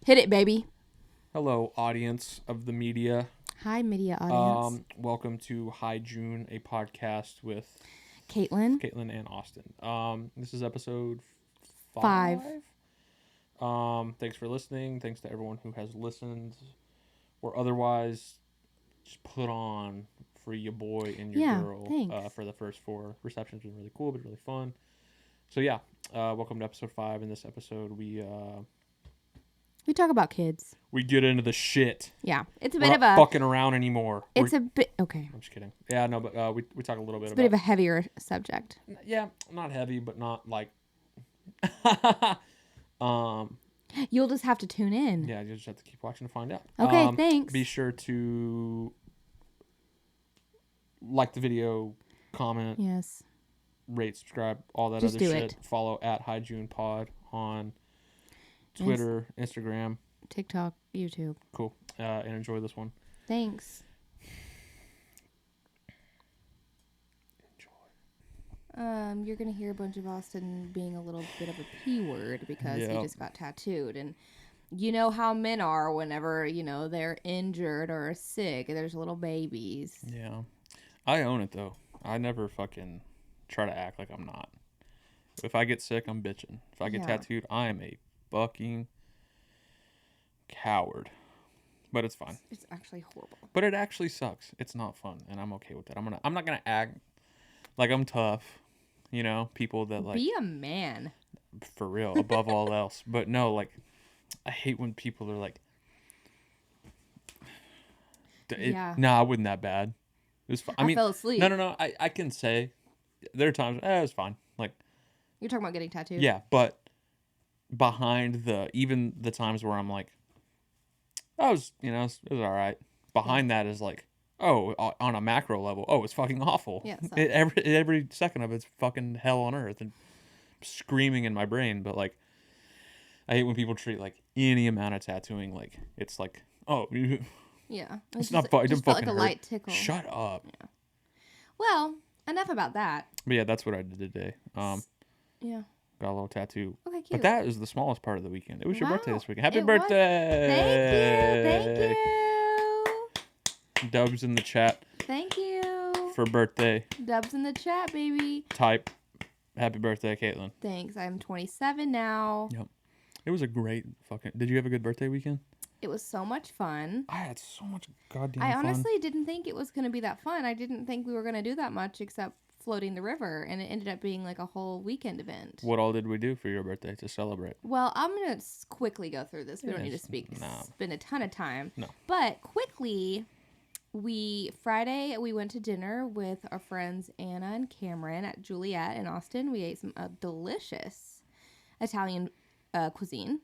Hit it, baby. Hello, audience of the media. Hi, media audience. Welcome to Hi June, a podcast with Caitlin. and Austin. This is episode 5. Thanks for listening. Thanks to everyone who has listened or otherwise just put on for your boy and your girl. Thanks. For the first 4 receptions was really cool, but really fun. So yeah, welcome to episode 5. In this episode, we talk about kids. We get into the shit. Yeah, it's a We're bit of not a fucking around anymore. It's a bit okay. I'm just kidding. Yeah, no, but we talk a little bit It's a about. bit of a heavier subject. Yeah, not heavy, but not like. You'll just have to tune in. Yeah, you just have to keep watching to find out. Okay, thanks. Be sure to like the video, comment, Yes, rate, subscribe, all that just other do shit. it. Follow at Hi June Pod on Twitter, Instagram, TikTok, YouTube. Cool. And enjoy this one. Thanks. You're gonna hear a bunch of Austin being a little bit of a P word because he just got tattooed, and you know how men are whenever they're injured or sick. There's little babies. Yeah, I own it though. I never fucking try to act like I'm not. If I get sick, I'm bitching. If I get tattooed, I am a fucking coward. But it's fine. It's actually horrible. But it actually sucks. It's not fun, and I'm okay with that. I'm not gonna act like I'm tough. You know, people that like be a man. For real, above all else. But no, like I hate when people are like, nah, I wasn't that bad. It was fine. I mean, fell asleep. No. I can say there are times it was fine. Like you're talking about getting tattooed. Yeah, but behind even the times where I'm like, it was all right. Behind that is like, oh, on a macro level, oh, it's fucking awful. Yeah, every second of it's fucking hell on earth and screaming in my brain. But like, I hate when people treat like any amount of tattooing like it's like, oh, yeah, it's not fun. It didn't fucking like a hurt. light tickle. Shut up. Yeah. Well, enough about that. But yeah, that's what I did today. Yeah. Got a little tattoo. Okay, cute. But that is the smallest part of the weekend. It was your birthday this weekend. Happy birthday! Thank you. Dubs in the chat. Thank you. For birthday. Dubs in the chat, baby. Type. Happy birthday, Caitlin. Thanks. I'm 27 now. Yep. It was a great fucking... Did you have a good birthday weekend? It was so much fun. I had so much goddamn fun. I honestly didn't think it was going to be that fun. I didn't think we were going to do that much except floating the river, and it ended up being like a whole weekend event. What all did we do for your birthday to celebrate? Well, I'm going to quickly go through this. We don't need to spend a ton of time. No. But quickly... Friday we went to dinner with our friends Anna and Cameron at Juliet in Austin. We ate some delicious Italian cuisine.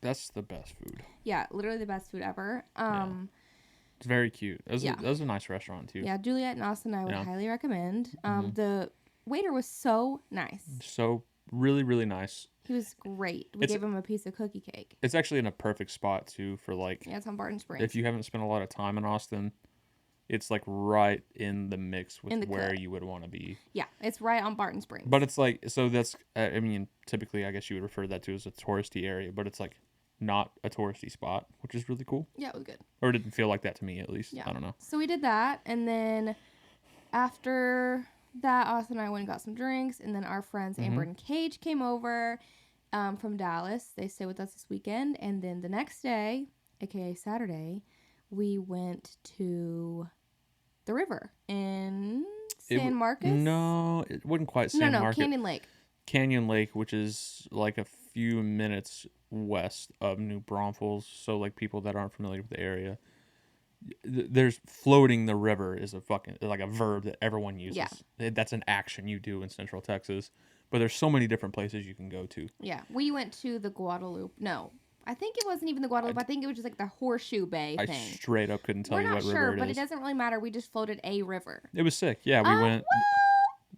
That's the best food. Yeah, literally the best food ever. It's very cute. That was a nice restaurant too. Yeah, Juliet in Austin I would highly recommend. The waiter was so nice. So really, really nice. He was great. We gave him a piece of cookie cake. It's actually in a perfect spot too for like... Yeah, it's on Barton Springs. If you haven't spent a lot of time in Austin... It's like right in the mix with where you would want to be. Yeah, it's right on Barton Springs. But it's like, so that's, I mean, typically I guess you would refer to that to as a touristy area, but it's like not a touristy spot, which is really cool. Yeah, it was good. Or it didn't feel like that to me, at least. Yeah. I don't know. So we did that, and then after that, Austin and I went and got some drinks, and then our friends Amber and Cage came over from Dallas. They stayed with us this weekend, and then the next day, aka Saturday, we went to the river in San Marcos. No, it wasn't quite San Marcos. Canyon Lake. Canyon Lake, which is like a few minutes west of New Braunfels. So like people that aren't familiar with the area, there's floating the river is a fucking like a verb that everyone uses. Yeah. That's an action you do in Central Texas. But there's so many different places you can go to. Yeah, we went to the Guadalupe. No. I think it wasn't even the Guadalupe. I think it was just like the Horseshoe Bay thing. I straight up couldn't tell you what river it is. We're not sure, but it doesn't really matter. We just floated a river. It was sick. Yeah, we went.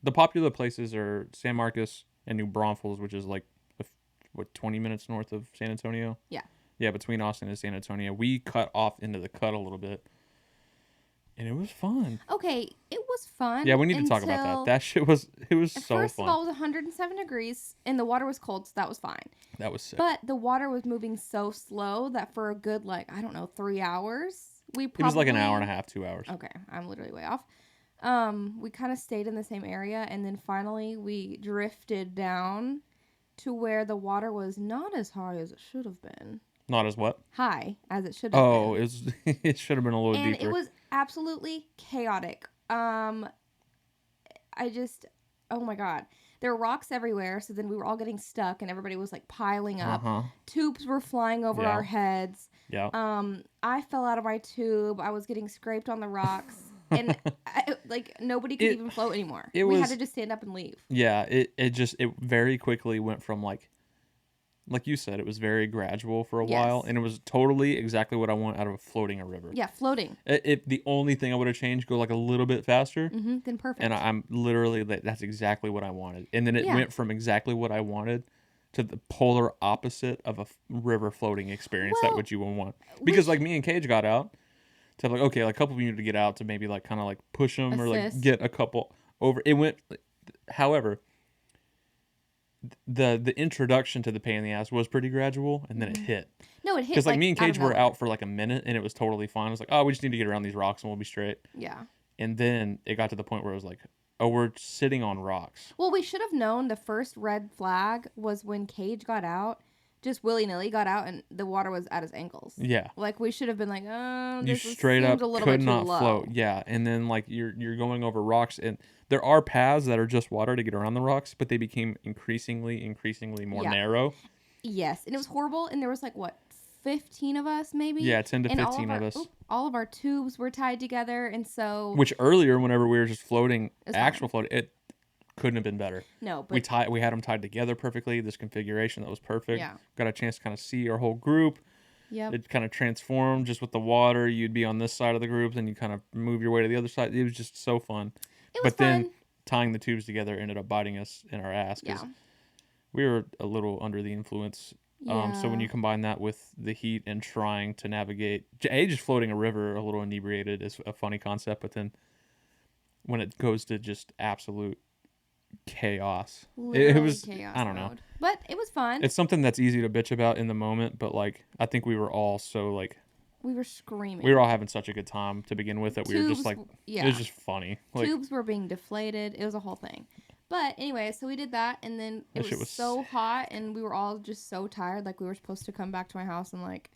The popular places are San Marcos and New Braunfels, which is like, 20 minutes north of San Antonio? Yeah. Yeah, between Austin and San Antonio. We cut off into the cut a little bit, and it was fun. Okay, it was fun. Yeah, we need to talk about that. That shit was so first fun. of all, it was 107 degrees and the water was cold, so that was fine. That was sick. But the water was moving so slow that for a good, like, I don't know, 3 hours, it was like an hour and a half, 2 hours. Okay, I'm literally way off. We kind of stayed in the same area, and then finally we drifted down to where the water was not as high as it should have been. Not as what? High as it should have been. Oh, it should have been a little deeper. And it was absolutely chaotic. Oh my God. There were rocks everywhere, so then we were all getting stuck, and everybody was like piling up. Tubes were flying over our heads. Yeah. I fell out of my tube. I was getting scraped on the rocks. And nobody could even float anymore. We had to just stand up and leave. Yeah, it very quickly went from like you said, it was very gradual for a while, and it was totally exactly what I want out of floating a river. Yeah, floating. The only thing I would have changed, go like a little bit faster. Then perfect. And I'm literally, that's exactly what I wanted. And then it went from exactly what I wanted to the polar opposite of a river floating experience that what you would want. Because like me and Cage got out to like, okay, like a couple of you need to get out to maybe like kind of like push them or like get a couple over. It went, however, the introduction to the pain in the ass was pretty gradual, and then it hit. No, it hit. Because like me and Cage were out for like a minute, and it was totally fine. I was like, oh, we just need to get around these rocks, and we'll be straight. Yeah. And then it got to the point where it was like, oh, we're sitting on rocks. Well, we should have known the first red flag was when Cage got out. Just willy-nilly got out, and the water was at his ankles. Yeah. Like, we should have been like, oh, this you straight up a little could bit not float. Yeah, and then like you're going over rocks, and there are paths that are just water to get around the rocks, but they became increasingly more narrow. Yes, and it was horrible, and there was like, what, 15 of us maybe? Yeah, 10 to 15 of us. All of our tubes were tied together, and so... Which earlier, whenever we were just floating, floating, it couldn't have been better. No, but... We had them tied together perfectly, this configuration that was perfect. Yeah. Got a chance to kind of see our whole group. Yep. It kind of transformed just with the water. You'd be on this side of the group, then you kind of move your way to the other side. It was just so fun. It was fun. Then tying the tubes together ended up biting us in our ass because we were a little under the influence. So when you combine that with the heat and trying to navigate, just floating a river a little inebriated is a funny concept, but then when it goes to just absolute chaos, it was chaos I don't know, but it was fun. It's something that's easy to bitch about in the moment, but like I think we were all so like we were screaming. We were all having such a good time to begin with that we were just like it was just funny. Like, tubes were being deflated. It was a whole thing. But anyway, so we did that, and then it was so hot, and we were all just so tired. Like, we were supposed to come back to my house and, like,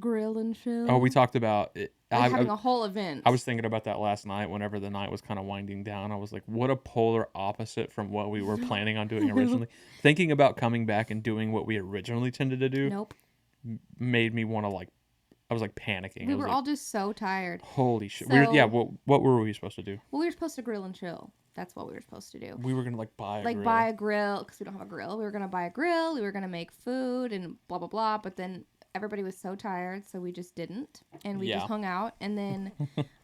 grill and chill. Oh, we talked about it. Having a whole event. I was thinking about that last night whenever the night was kind of winding down. I was like, what a polar opposit from what we were planning on doing originally. Thinking about coming back and doing what we originally tended to do made me want to, like, I was, like, panicking. We were all just so tired. Holy shit. What were we supposed to do? Well, we were supposed to grill and chill. That's what we were supposed to do. We were going to, like, buy a grill. Because we don't have a grill. We were going to buy a grill. We were going to make food and blah, blah, blah. But then everybody was so tired, so we just didn't. And we just hung out. And then,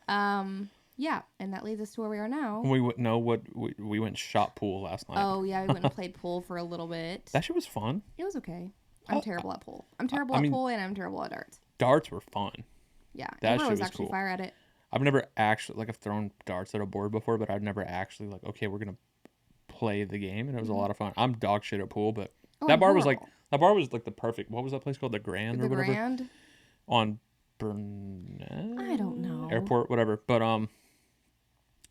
and that leads us to where we are now. We went shot pool last night. Oh, yeah. We went and played pool for a little bit. That shit was fun. It was okay. I'm terrible at pool. I'm terrible at pool, and I'm terrible at darts. Darts were fun. Yeah. That shit was actually cool. Fire at it. I've never actually, like, I've thrown darts at a board before, but I've never actually, like, okay, we're going to play the game, and it was a lot of fun. I'm dog shit at pool, but that bar was like the perfect, what was that place called? The Grand or whatever? The Grand? On Burnett? I don't know. Airport, whatever. But,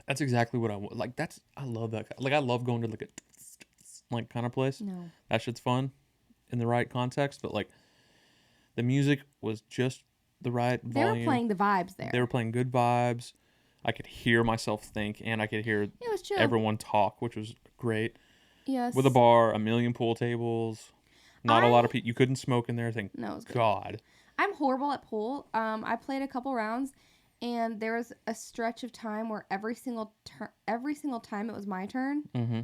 that's exactly what I want. Like, I love that. Like, I love going to, like, a, kind of place. No. That shit's fun in the right context, but, like, the music was just the right volume. They were playing the vibes there. They were playing good vibes. I could hear myself think, and I could hear everyone talk, which was great. Yes. With a bar, a million pool tables, not a lot of people. You couldn't smoke in there. Thank God. I'm horrible at pool. I played a couple rounds, and there was a stretch of time where every single time it was my turn. Mm-hmm.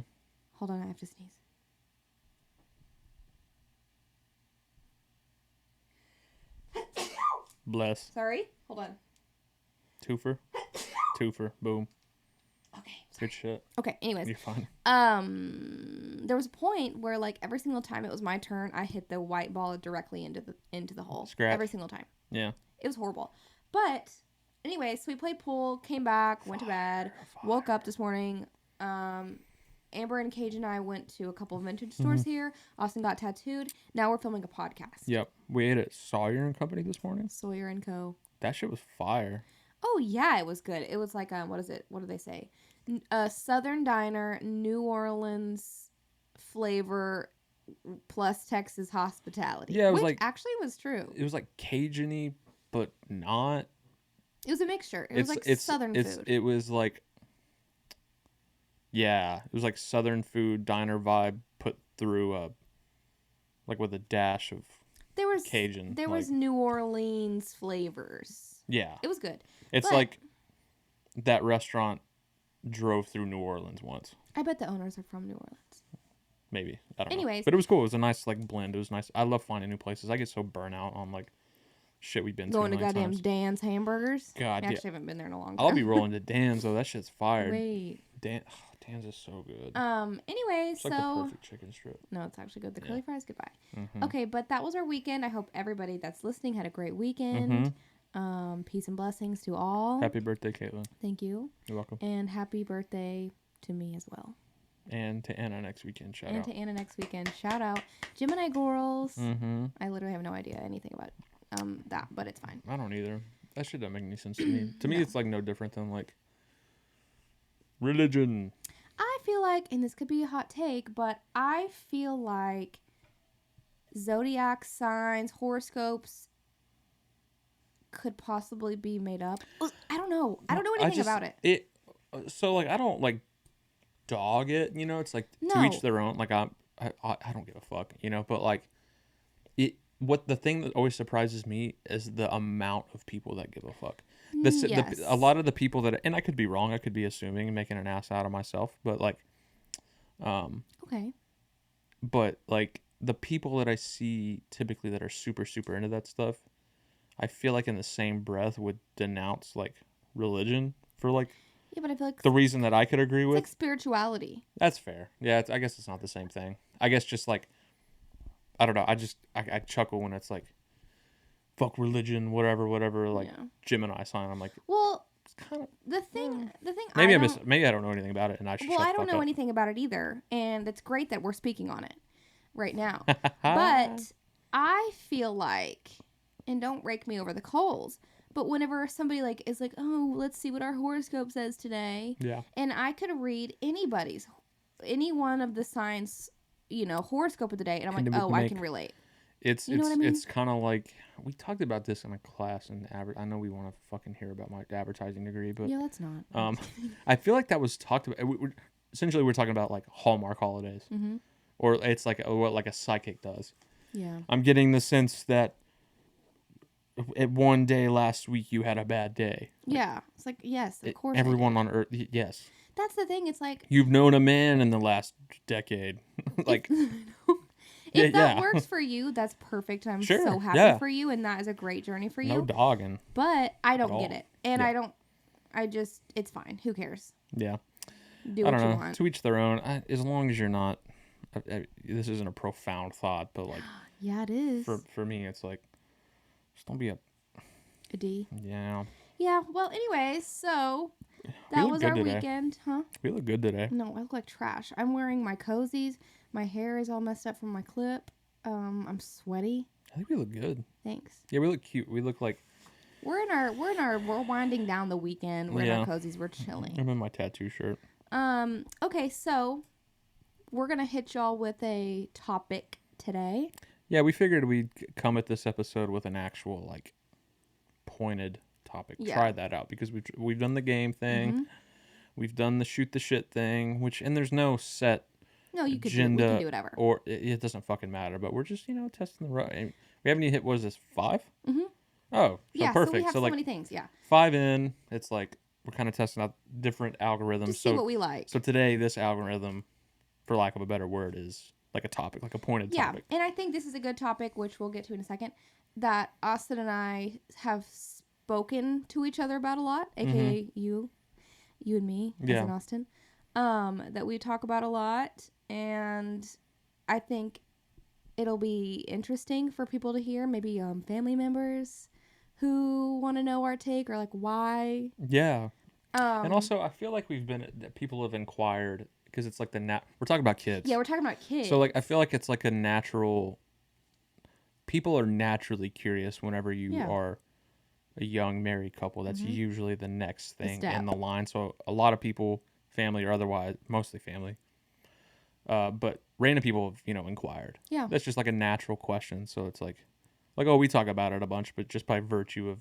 Hold on, I have to sneeze. Bless. Sorry? Hold on. Twofer. Boom. Okay. Sorry. Good shit. Okay, anyways. You're fine. There was a point where, like, every single time it was my turn, I hit the white ball directly into the hole. Scratch. Every single time. Yeah. It was horrible. But Anyway, so we played pool, came back, went to bed, woke up this morning. Amber and Cage and I went to a couple of vintage stores here. Austin got tattooed. Now we're filming a podcast. Yep. We ate at Sawyer and Company this morning. Sawyer and Co. That shit was fire. Oh, yeah, it was good. It was like, what is it? What do they say? A Southern Diner, New Orleans flavor plus Texas hospitality. Yeah, it was which like... actually was true. It was like Cajun-y, but not. It was a mixture. It was like Southern food. It was like... Yeah, it was like Southern food diner vibe put through like with a dash of Cajun. There was New Orleans flavors. Yeah. It was good. It's like that restaurant drove through New Orleans once. I bet the owners are from New Orleans. Maybe. I don't know. Anyways. But it was cool. It was a nice like blend. It was nice. I love finding new places. I get so burnt out on like shit we've been going to goddamn times. Dan's Hamburgers. God, I actually haven't been there in a long time. I'll be rolling to Dan's though. That shit's fired. Wait. Dan's is so good. Anyway, it's like the perfect chicken strip. No, it's actually good. The curly fries, goodbye. Okay, but that was our weekend. I hope everybody that's listening had a great weekend. Peace and blessings to all. Happy birthday, Caitlin. Thank you. You're welcome. And happy birthday to me as well. And to Anna next weekend. Shout out. And to Anna next weekend. Shout out. Gemini girls. I literally have no idea anything about that, but it's fine. I don't either. That shit doesn't make any sense to me. To me, it's like no different than like religion. I feel like, and this could be a hot take, but I feel like zodiac signs, horoscopes could possibly be made up. I don't know. I don't know anything about it. So like I don't like dog it, you know. It's like to each their own. Like I don't give a fuck, you know. But like the thing that always surprises me is the amount of people that give a fuck. A lot of the people that, and I could be wrong. I could be assuming and making an ass out of myself, but like, okay. But like the people that I see typically that are super super into that stuff, I feel like in the same breath would denounce like religion for like. Yeah, but I feel like the reason that I could agree with. It's like spirituality. That's fair. Yeah, I guess it's not the same thing. I guess just like, I don't know. I chuckle when it's like, fuck religion, whatever. Like Gemini sign. I'm like, well, it's kind of the thing. Maybe I don't know anything about it, and I should. Well, I don't know anything about it either, and it's great that we're speaking on it right now. But I feel like, and don't rake me over the coals, but whenever somebody like is like, oh, let's see what our horoscope says today. Yeah. And I could read any one of the signs, horoscope of the day, and I'm like, oh, I can relate. It's kind of like we talked about this in a class in I know we want to fucking hear about my advertising degree, but yeah, that's not. I feel like that was talked about. Essentially, we're talking about like Hallmark holidays, or it's like what like a psychic does. Yeah. I'm getting the sense that at one day last week you had a bad day. Yeah, it's like yes, of course. Everyone on Earth, yes. That's the thing. It's like you've known a man in the last decade, like. If that works for you, that's perfect. I'm so happy for you, and that is a great journey for you. No dogging. But I don't get it, and it's fine. Who cares? Yeah. Do what you want. To each their own. As long as you're not, this isn't a profound thought, but like. Yeah, it is. For me, it's like, just don't be a D. Yeah. Yeah. Well, anyways, so that was our weekend, huh? We look good today. No, I look like trash. I'm wearing my cozies. My hair is all messed up from my clip. I'm sweaty. I think we look good. Thanks. Yeah, we look cute. We look like we're winding down the weekend. We're in our cozies. We're chilling. I'm in my tattoo shirt. Okay, so we're gonna hit y'all with a topic today. Yeah, we figured we'd come at this episode with an actual like pointed topic. Yeah. Try that out because we've done the game thing. We've done the shoot the shit thing, and there's no set. No, we can do whatever. Or it doesn't fucking matter, but we're just, testing the road. We haven't even hit, what is this, 5? Mm-hmm. Oh, so yeah, perfect. So we have so like, many things, yeah. 5 in, it's like, we're kind of testing out different algorithms. Just see what we like. So today, this algorithm, for lack of a better word, is like a topic, like a pointed topic. Yeah, and I think this is a good topic, which we'll get to in a second, that Austin and I have spoken to each other about a lot, a.k.a. you and me, as in Austin, that we talk about a lot. And I think it'll be interesting for people to hear, maybe family members who want to know our take or like why. Yeah. And also, I feel like that people have inquired because it's like we're talking about kids. Yeah, we're talking about kids. So like, I feel like it's like a natural. People are naturally curious whenever you are a young married couple. That's usually the next thing in the line. So a lot of people, family or otherwise, mostly family, but random people have inquired. Yeah, that's just like a natural question. So it's like, oh, we talk about it a bunch, but just by virtue of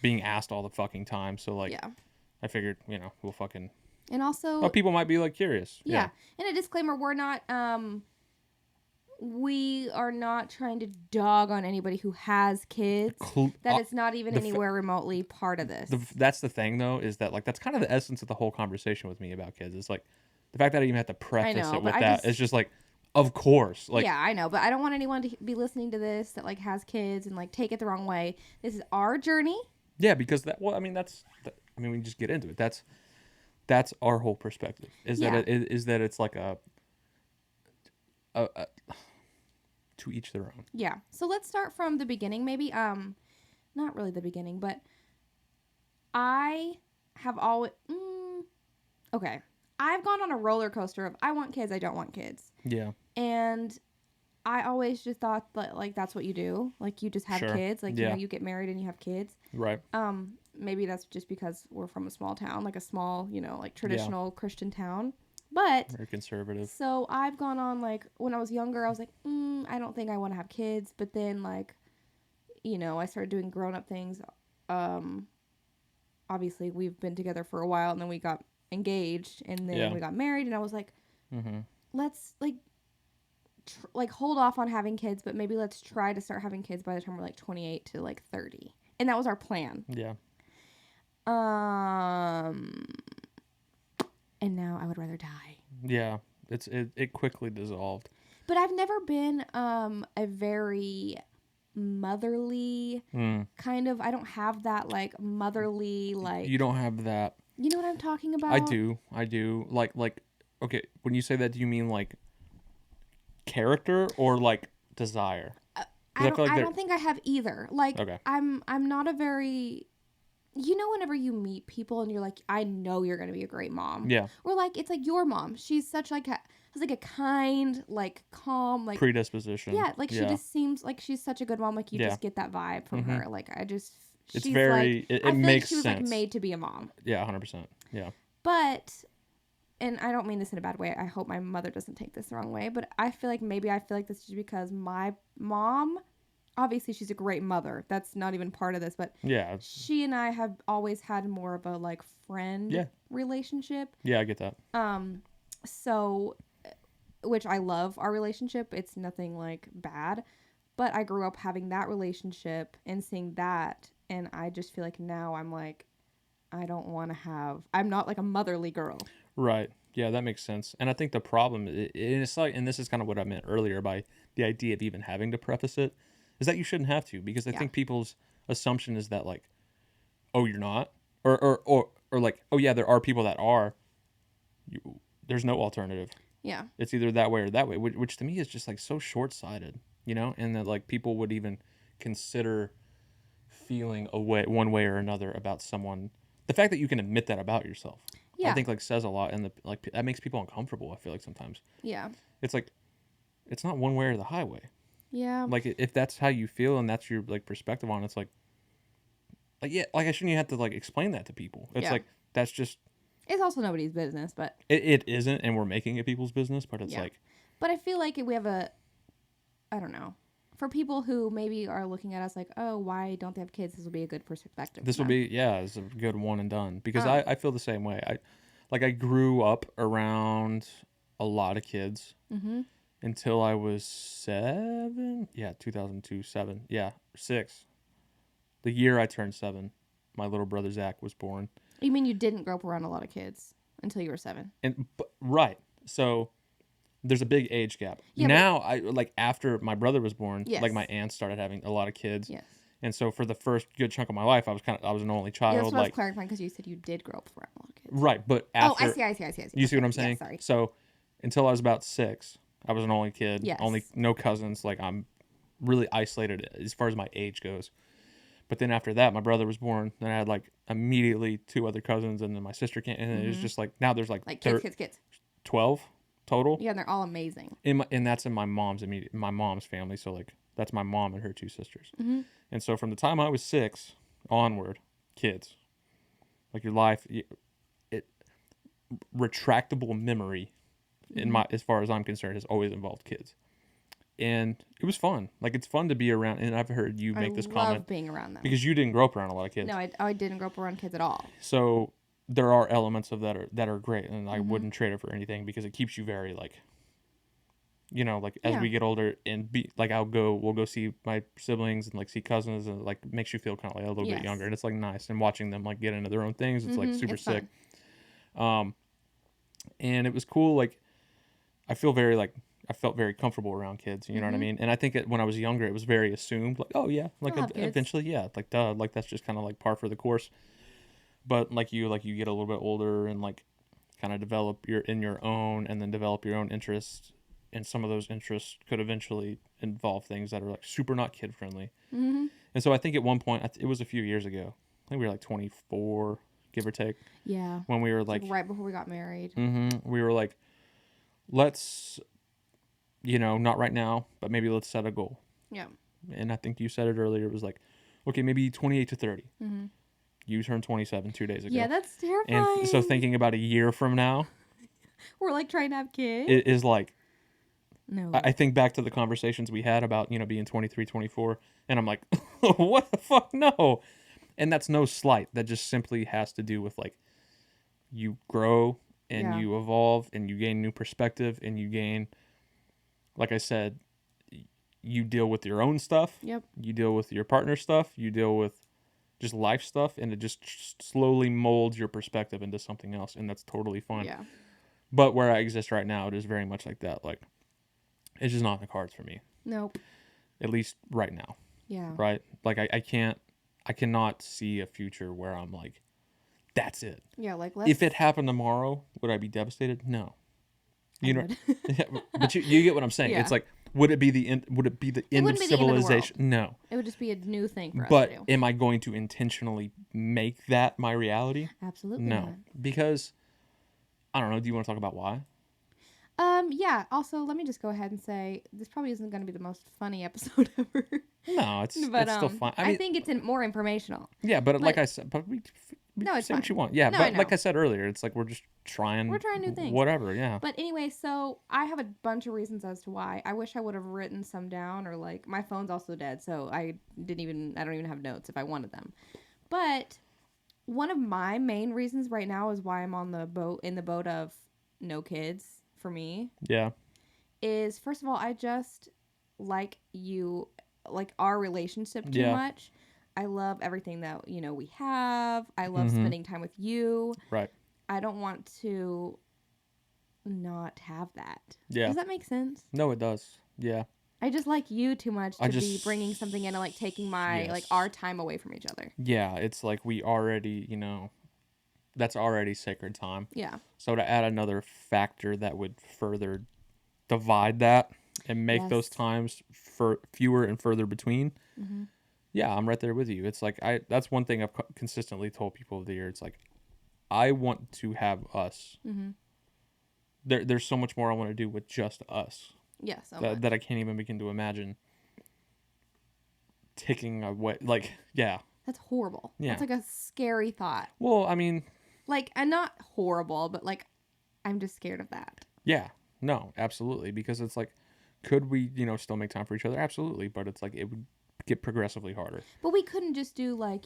being asked all the fucking time. So like, I figured we'll fucking. And also, people might be like curious. Yeah. And a disclaimer: we are not trying to dog on anybody who has kids. That is not even anywhere remotely part of this. That's the thing, though, is that like that's kind of the essence of the whole conversation with me about kids. It's like the fact that I even have to preface it with that. It's just like, of course. Like, yeah, I know, but I don't want anyone to be listening to this that like has kids and like take it the wrong way. This is our journey. Yeah, because we just get into it. That's our whole perspective. That it's like a to each their own. Yeah. So let's start from the beginning. Maybe not really the beginning, but I have always okay. I've gone on a roller coaster of I want kids, I don't want kids. Yeah. And I always just thought that like that's what you do. Like you just have kids. Like you get married and you have kids. Right. Maybe that's just because we're from a small town, like a small, like traditional Christian town. But very conservative. So I've gone on like when I was younger, I was like, I don't think I want to have kids. But then like, I started doing grown up things. Obviously we've been together for a while, and then we got engaged, and then we got married, and I was like, let's like hold off on having kids, but maybe let's try to start having kids by the time we're like 28 to like 30, and that was our plan. Yeah. And now I would rather die. Yeah, it quickly dissolved. But I've never been a very motherly kind of. I don't have that like motherly like. You don't have that. You know what I'm talking about? I do. Like okay. When you say that, do you mean like character or like desire? I don't think I have either. Like okay. I'm not a very. Whenever you meet people and you're like, I know you're going to be a great mom. Yeah. Or like, it's like your mom. She's such like has like a kind, like calm, like predisposition. Yeah. Like she just seems like she's such a good mom. Like you just get that vibe from her. Like it's very, like, it makes like she was sense. Like made to be a mom. Yeah. 100%. Yeah. But, and I don't mean this in a bad way. I hope my mother doesn't take this the wrong way, but I feel like this is because my mom, obviously she's a great mother. That's not even part of this, but she and I have always had more of a like friend relationship. Yeah, I get that. So, which I love our relationship. It's nothing like bad, but I grew up having that relationship and seeing that, and I just feel like now I'm like, I'm not like a motherly girl. Right. Yeah, that makes sense. And I think the problem it's like, and this is kind of what I meant earlier by the idea of even having to preface it, is that you shouldn't have to, because I think people's assumption is that like, oh, you're not, or like, oh yeah, there are people that are. There's no alternative. Yeah. It's either that way or that way, which to me is just like so short-sighted, and that like people would even consider feeling one way or another about someone. The fact that you can admit that about yourself, I think like says a lot, and that makes people uncomfortable. I feel like sometimes. Yeah. It's like, it's not one way or the highway. Yeah. Like if that's how you feel and that's your like perspective on it, it's like yeah, like I shouldn't have to like explain that to people. It's like that's just. It's also nobody's business, but it isn't, and we're making it people's business, but it's like. But I feel like we have I don't know, for people who maybe are looking at us like, oh, why don't they have kids? This will be a good perspective. This will be it's a good one and done, because I feel the same way. I grew up around a lot of kids. Mm-hmm. Until I was 7. Yeah, 2002, 7. Yeah, 6. The year I turned 7, my little brother Zach was born. You mean you didn't grow up around a lot of kids until you were 7? Right. So there's a big age gap. Yeah, now, I like after my brother was born, like my aunts started having a lot of kids. Yes. And so for the first good chunk of my life, I was an only child. Yeah, that's what I was clarifying, because you said you did grow up around a lot of kids. Right, but after... Oh, I see. You see what I'm saying? Yeah, sorry. So until I was about 6... I was an only kid, yes. no cousins. Like I'm really isolated as far as my age goes. But then after that, my brother was born. Then I had like immediately 2 other cousins, and then my sister came. And it was just like now there's like kids. 12 total. Yeah, and they're all amazing. And that's in my mom's family. So like that's my mom and her 2 sisters. Mm-hmm. And so from the time I was 6 onward, kids, like your life, it retractable memory in my as far as I'm concerned has always involved kids. And it was fun. Like it's fun to be around. And I've heard you make this comment. I love being around them because you didn't grow up around a lot of kids. No, I didn't grow up around kids at all. So there are elements of that are great, and I wouldn't trade it for anything because it keeps you very like, like as we get older and like we'll go see my siblings and like see cousins, and like makes you feel kind of like a little bit younger, and it's like nice, and watching them like get into their own things, it's like super sick. And it was cool. Like I felt very comfortable around kids. You know what I mean? And I think when I was younger, it was very assumed. Like, oh yeah, like eventually, yeah, like duh, like that's just kind of like par for the course. But like you get a little bit older and like kind of develop your own, and then develop your own interests. And some of those interests could eventually involve things that are like super not kid friendly. Mm-hmm. And so I think at one point, it was a few years ago. I think we were like 24, give or take. Yeah. When we were like right before we got married. Mm-hmm, we were like, let's. Not right now, but maybe let's set a goal. Yeah. And I think you said it earlier. It was like, okay, maybe 28 to 30. Mm-hmm. You turned 27 2 days ago. Yeah, that's terrifying. And so thinking about a year from now. We're like trying to have kids. It is like. No. I think back to the conversations we had about, being 23, 24. And I'm like, what the fuck? No. And that's no slight. That just simply has to do with like, you grow and you evolve and you gain new perspective and you gain. Like I said, you deal with your own stuff. Yep. You deal with your partner stuff. You deal with just life stuff. And it just slowly molds your perspective into something else. And that's totally fine. Yeah. But where I exist right now, it is very much like that. Like, it's just not in the cards for me. Nope. At least right now. Yeah. Right? Like, I cannot see a future where I'm like, that's it. Yeah, like if it happened tomorrow, would I be devastated? No. But you get what I'm saying. Yeah. It's like, would it be the end of civilization? No. It would just be a new thing for us to do. But am I going to intentionally make that my reality? Absolutely no. not. Because I don't know, do you want to talk about why? Yeah. Also, let me just go ahead and say this probably isn't going to be the most funny episode ever. No, it's still fun. I think it's more informational. Yeah, but like I said, we it's say fine. what you want. Yeah, but like I said earlier, it's like we're trying new things. Whatever, yeah. But anyway, so I have a bunch of reasons as to why. I wish I would have written some down, or like my phone's also dead, so I don't even have notes if I wanted them. But one of my main reasons right now is why I'm on the boat of no kids for me. Yeah. Is first of all, I just like our relationship too much. I love everything that, we have. I love spending time with you. Right. I don't want to not have that. Yeah. Does that make sense? No, it does. Yeah. I just like you too much to be bringing something in and like taking my our time away from each other. Yeah, it's like we already, that's already sacred time. Yeah. So to add another factor that would further divide that and make those times fewer and further between. Mm-hmm. Yeah, I'm right there with you. It's like that's one thing I've consistently told people over the year. It's like I want to have us. Mm-hmm. There's so much more I want to do with just us. Yes, that I can't even begin to imagine ticking away. Like, yeah. That's horrible. Yeah. That's like a scary thought. Well, I mean, like, and not horrible, but like, I'm just scared of that. Yeah. No, absolutely. Because it's like, could we, still make time for each other? Absolutely. But it's like, it would get progressively harder. But we couldn't just do like,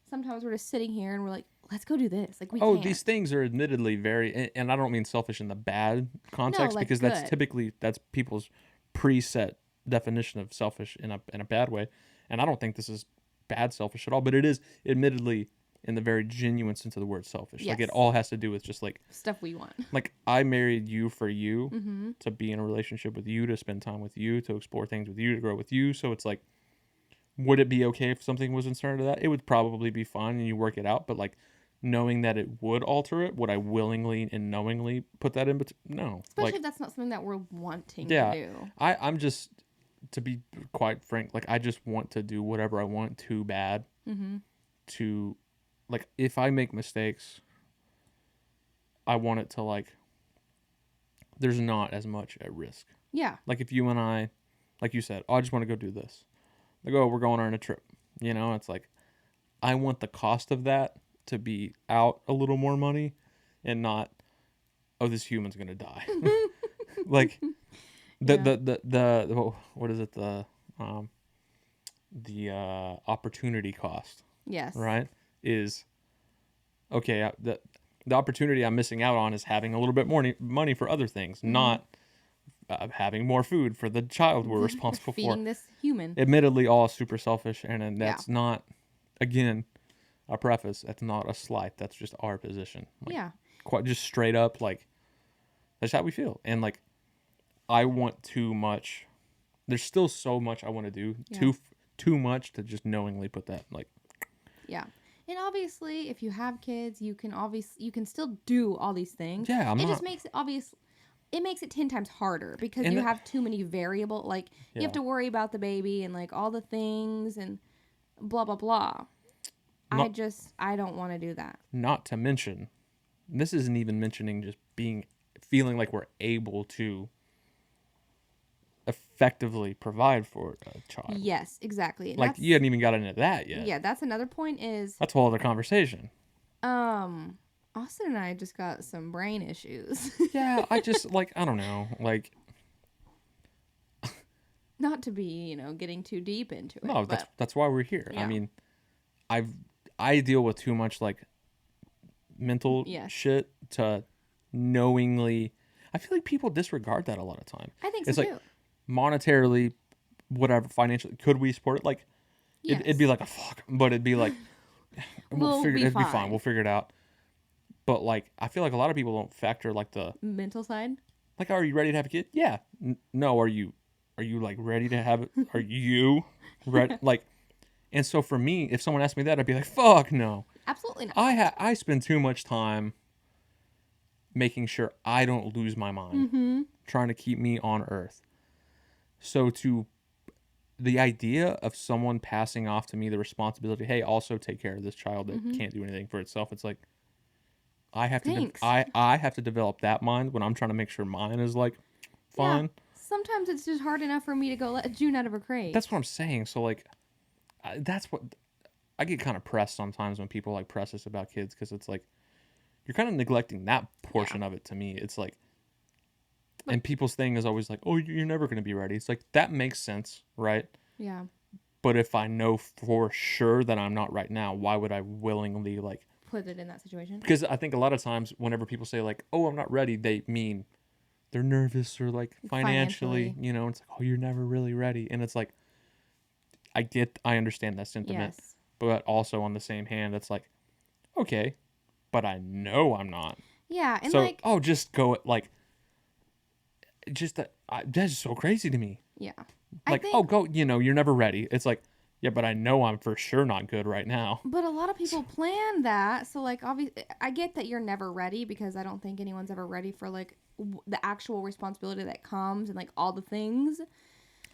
sometimes we're just sitting here and we're like, let's go do this. Like, we can't. These things are admittedly very, and I don't mean selfish in the bad context, because that's people's preset definition of selfish in a bad way. And I don't think this is bad selfish at all, but it is admittedly in the very genuine sense of the word selfish. Yes. Like, it all has to do with just like stuff we want. Like, I married you for you, to be in a relationship with you, to spend time with you, to explore things with you, to grow with you. So it's like, would it be okay if something was inserted to that? It would probably be fine and you work it out, but like, knowing that it would alter it, would I willingly and knowingly put that in between? No. Especially if that's not something that we're wanting to do. I'm just, to be quite frank, like, I just want to do whatever I want too bad. to, like, if I make mistakes, I want it to, like, there's not as much at risk. Yeah. Like, if you and I, like you said, oh, I just want to go do this. Like, oh, we're going on a trip. You know, it's like, I want the cost of that to be out a little more money and not, oh, this human's going to die. Like, what is it? The opportunity cost, Yes. right? Is, okay, the opportunity I'm missing out on is having a little bit more money for other things, not having more food for the child we're responsible for. Feeding this human. Admittedly, all super selfish, and that's Yeah. not, again, a preface. That's not a slight. That's just our position. Like, Yeah. quite just straight up, like, that's how we feel. And, like, I want too much. There's still so much I want to do. Yeah. Too much to just knowingly put that, like. Yeah. And obviously, if you have kids, you can still do all these things. Yeah, just makes it obvious. It makes it 10 times harder because And you have too many variable. Like, you have Yeah. to worry about the baby and, like, all the things and blah, blah, blah. I don't want to do that. Not to mention, this isn't even mentioning just feeling like we're able to effectively provide for a child. Yes, exactly. And Like, you hadn't even got into that yet. Yeah, that's another point is, That's a whole other conversation. Austin and I just got some brain issues. Yeah, I just, like, I don't know. Like, Not to be, getting too deep into it. no, but that's why we're here. Yeah. I mean, I deal with too much, like, mental Yes. shit to knowingly. I feel like people disregard that a lot of time. I think It's so like, too. monetarily, whatever, financially, could we support it? Like, it'd be Yes. like a fuck, but it'd be like, it'd be fine. We'll figure it out. But, like, I feel like a lot of people don't factor, like, the Mental side. like, are you ready to have a kid? Yeah. No. Are you like ready to have it? Are you ready? Like, and so for me, if someone asked me that, I'd be like, fuck no. Absolutely not. I spend too much time making sure I don't lose my mind, trying to keep me on earth. So the idea of someone passing off to me the responsibility, hey, also take care of this child that can't do anything for itself. It's like, I have to I have to develop that mind when I'm trying to make sure mine is, like, fine. Yeah. Sometimes it's just hard enough for me to go let June out of her crate. That's what I'm saying. So, like, that's what I get kind of pressed sometimes when people, like, press us about kids, because it's like, you're kind of neglecting that portion of it to me. It's like, and people's thing is always like, oh, you're never going to be ready. It's like, that makes sense, right? Yeah. But if I know for sure that I'm not right now, why would I willingly, like, Put it in that situation? because I think a lot of times whenever people say, like, oh, I'm not ready, they mean they're nervous or, like, financially. It's like, oh, you're never really ready. And it's like, I understand that sentiment. Yes. But also on the same hand, it's like, okay, but I know I'm not. Yeah, and, So, like, oh, just go, like, just that's so crazy to me. yeah. Like, oh, go, you're never ready. It's like, yeah, but I know I'm for sure not good right now. But a lot of people plan that, so, like, obviously, I get that you're never ready, because I don't think anyone's ever ready for, like, the actual responsibility that comes and, like, all the things.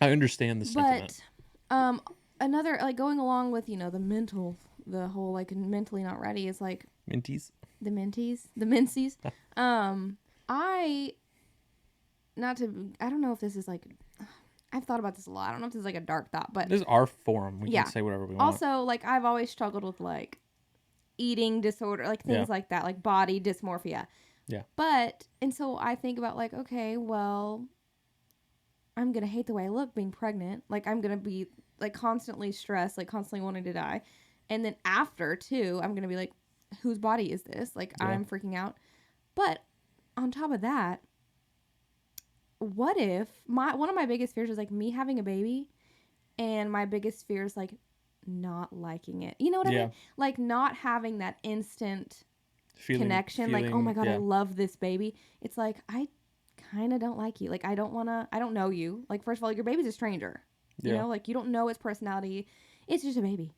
I understand the sentiment. But another, like, going along with, the whole, like, mentally not ready is, like, Minties. the mincies. I don't know if this is, like, I've thought about this a lot. I don't know if this is, like, a dark thought, but This is our forum. We Yeah. can say whatever we want. also, like, I've always struggled with, like, eating disorder, like, things like that, like body dysmorphia. Yeah. And so I think about, like, okay, well, I'm going to hate the way I look being pregnant. Like, I'm going to be, like, constantly stressed, like, constantly wanting to die. And then after, too, I'm going to be like, whose body is this? Like, Yeah. I'm freaking out. But on top of that, what if one of my biggest fears is, like, me having a baby, and my biggest fear is, like, not liking it. You know what I mean? Like, not having that instant connection. Like, oh my God, I love this baby. It's like, I kind of don't like you. Like, I don't know you. Like, first of all, your baby's a stranger. You know, like, you don't know its personality. It's just a baby.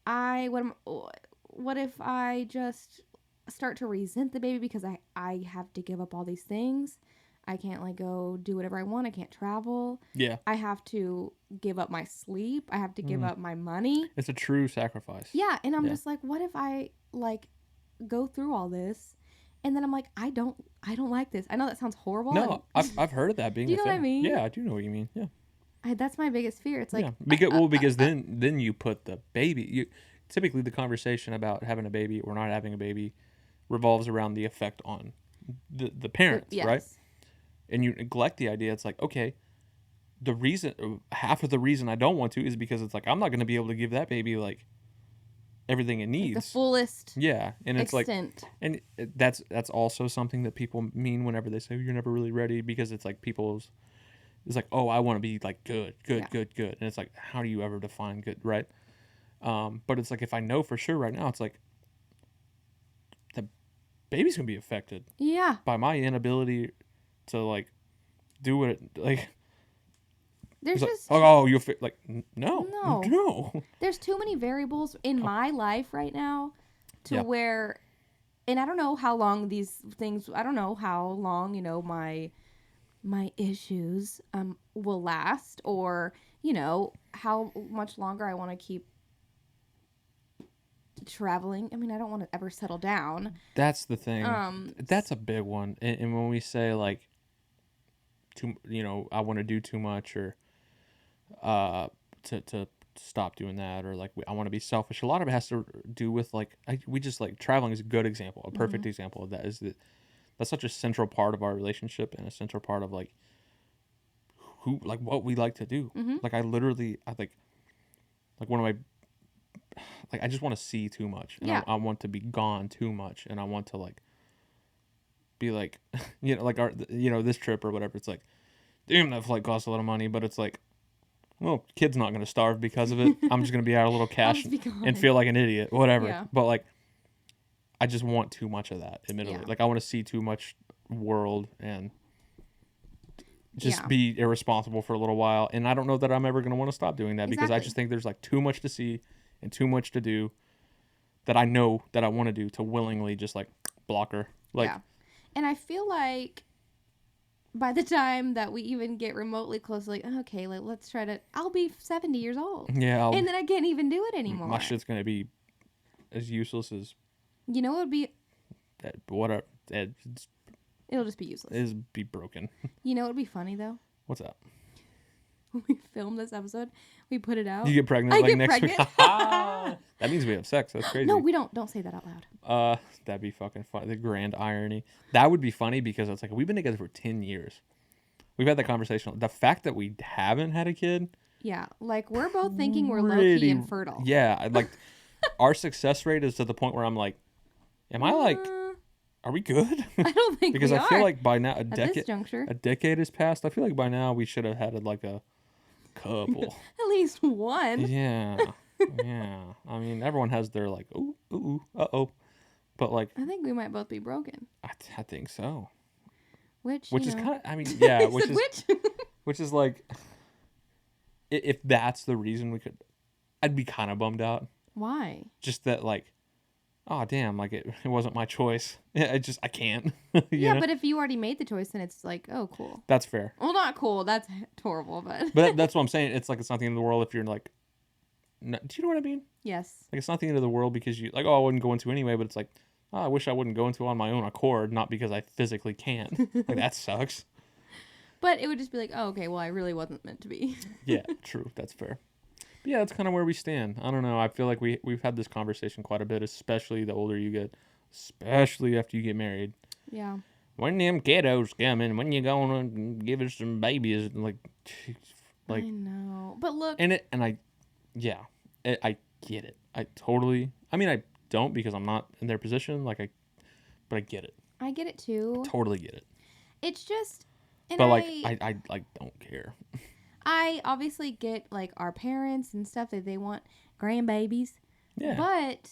What if I just start to resent the baby because I have to give up all these things? I can't like go do whatever I want. I can't travel. Yeah. I have to give up my sleep. I have to give up my money. It's a true sacrifice. Yeah, and I'm just like, what if I like go through all this and then I'm like, I don't like this. I know that sounds horrible. No, I've heard of that being do you know a thing. what I mean? Yeah, I do know what you mean. Yeah. That's my biggest fear. It's like, Because then you put the baby. Typically the conversation about having a baby or not having a baby revolves around the effect on the parents, yes. right? And you neglect the idea. It's like, okay, half of the reason I don't want to is because it's like I'm not going to be able to give that baby like everything it needs, like the fullest. Yeah, and it's extent. like, and that's also something that people mean whenever they say you're never really ready, because it's like it's like, oh, I want to be like good, and it's like, how do you ever define good, right? But it's like, if I know for sure right now, it's like the baby's gonna be affected, Yeah, by my inability to like do what it, like. There's just like, oh, you'll like no. There's too many variables in my life right now to where, and I don't know how long these things. I don't know how long my issues will last, or how much longer I want to keep traveling. I mean, I don't want to ever settle down. That's the thing. That's a big one. And when we say like, I want to do too much, or to stop doing that, or like I want to be selfish. A lot of it has to do with like we just like traveling is a good example, a perfect example of that. Is that that's such a central part of our relationship, and a central part of like what we like to do. Like I like one of my, like I just want to see too much, and I want to be gone too much, and I want to like be like like our this trip or whatever. It's like, damn, that flight costs a lot of money, but it's like, well, kid's not going to starve because of it. I'm just going to be out a little cash and feel like an idiot, whatever. Yeah. But like, I just want too much of that, admittedly. Yeah. Like I want to see too much world and just be irresponsible for a little while. And I don't know that I'm ever going to want to stop doing that, because I just think there's like too much to see and too much to do that I know that I want to do, to willingly just like block her. Like, and I feel like by the time that we even get remotely close, like, okay, like let's try to, I'll be 70 years old. Yeah. And then I can't even do it anymore. My shit's going to be as useless as, it would be, whatever. It'll just be useless. It'll be broken. It would be funny though. What's that? When we film this episode, we put it out. You get pregnant next week. That means we have sex. That's crazy. No, we don't. Don't say that out loud. That'd be fucking funny. The grand irony. That would be funny, because it's like, we've been together for 10 years. We've had that conversation. The fact that we haven't had a kid. Yeah, like we're both thinking we're low-key infertile. Yeah, like our success rate is to the point where I'm like, am I like, are we good? I don't think because we I feel like by now a decade has passed. I feel like by now we should have had like a couple. At least one. Yeah. Yeah. I mean, everyone has their like, ooh, uh-oh. But like, I think we might both be broken. I think so. Which is kind of, I mean, yeah, which is like, if that's the reason I'd be kind of bummed out. Why? Just that like, oh damn, like it wasn't my choice. I can't. Yeah, but if you already made the choice, then it's like, oh, cool. That's fair. Well, not cool. That's horrible, but. But that's what I'm saying. It's like, it's not the end of the world if you're like, no, do you know what I mean? Yes. Like, it's not the end of the world because you like, oh, I wouldn't go into anyway, but it's like, oh, I wish I wouldn't go into on my own accord, not because I physically can't. Like, that sucks. But it would just be like, oh, okay, well, I really wasn't meant to be. Yeah, true. That's fair. But yeah, that's kind of where we stand. I don't know. I feel like we've had this conversation quite a bit, especially the older you get, especially after you get married. Yeah. When them kiddos coming, when you gonna give us some babies? Like I know. But look. I get it. I don't, because I'm not in their position. But I get it. I get it too. I totally get it. It's just. But I like don't care. I obviously get like our parents and stuff that they want grandbabies. Yeah. But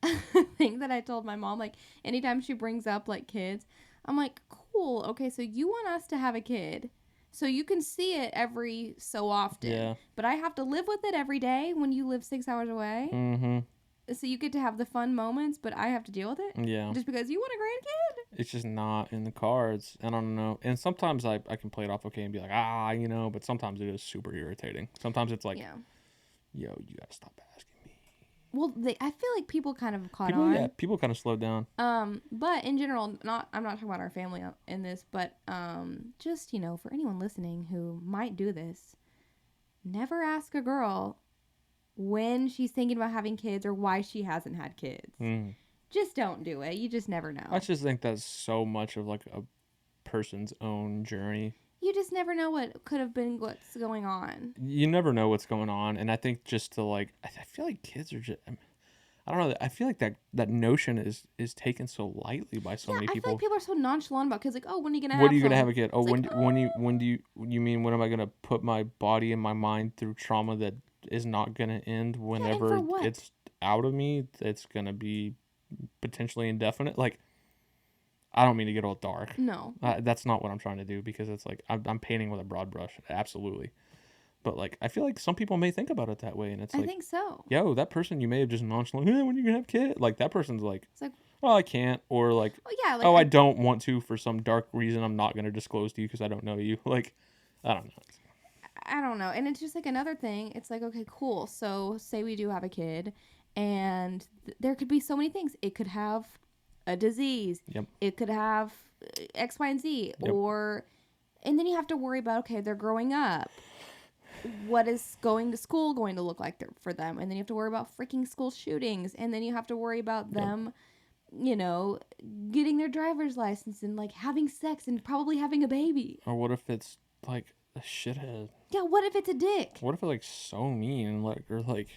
I think that I told my mom, like, anytime she brings up like kids, I'm like, cool. Okay, so you want us to have a kid. So you can see it every so often. Yeah. But I have to live with it every day when you live 6 hours away. Mm-hmm. so you get to have the fun moments, but I have to deal with it Yeah. just because you want a grandkid. It's just not in the cards. I don't know. And sometimes I can play it off okay and be like, but sometimes it is super irritating. Sometimes it's like, Yeah. yo, you gotta stop asking me. Well, I feel like people kind of caught on. Yeah, people kind of slowed down. But in general, I'm not talking about our family in this, but just for anyone listening who might do this, never ask a girl when she's thinking about having kids or why she hasn't had kids. Just don't do it. You just never know. I just think that's so much of like a person's own journey. You just never know what could have been what's going on. You never know what's going on, and I think just to like, I feel like kids are just. I don't know. I feel like that notion is taken so lightly by so many people. I feel like people are so nonchalant about kids. Like, oh, when are you gonna have? When are you gonna have a kid? Oh, when do you mean when am I gonna put my body and my mind through trauma that is not gonna end whenever it's out of me? It's gonna be potentially indefinite. Like, I don't mean to get all dark. No, that's not what I'm trying to do because it's like I'm painting with a broad brush. Absolutely. But, like, I feel like some people may think about it that way, and it's like... I think so. Yo, that person you may have just nonchalant, when are you gonna have a kid? Like, that person's like, it's like, oh, I can't. Or, like, I don't want to for some dark reason I'm not going to disclose to you because I don't know you. Like, I don't know. I don't know. And it's just, like, another thing. It's like, okay, cool. So, say we do have a kid, and there could be so many things. It could have a disease. Yep. It could have X, Y, and Z. Yep. And then you have to worry about, okay, they're growing up. What is going to school going to look like for them? And then you have to worry about freaking school shootings. And then you have to worry about them, getting their driver's license and, like, having sex and probably having a baby. Or what if it's, like, a shithead? Yeah, what if it's a dick? What if it's, like, so mean? Like...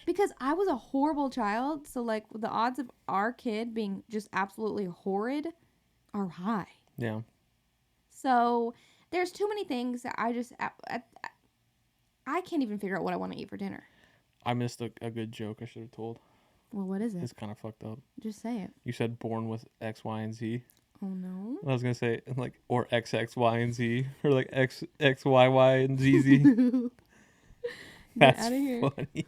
Because I was a horrible child, so, like, the odds of our kid being just absolutely horrid are high. Yeah. So, there's too many things that I can't even figure out what I want to eat for dinner. I missed a good joke I should have told. Well, what is it? It's kind of fucked up. Just say it. You said born with X, Y, and Z. Oh, no. I was going to say, like, or X, X, Y, and Z. Or, like, X, X, Y, Y, and Z, Z. That's funny.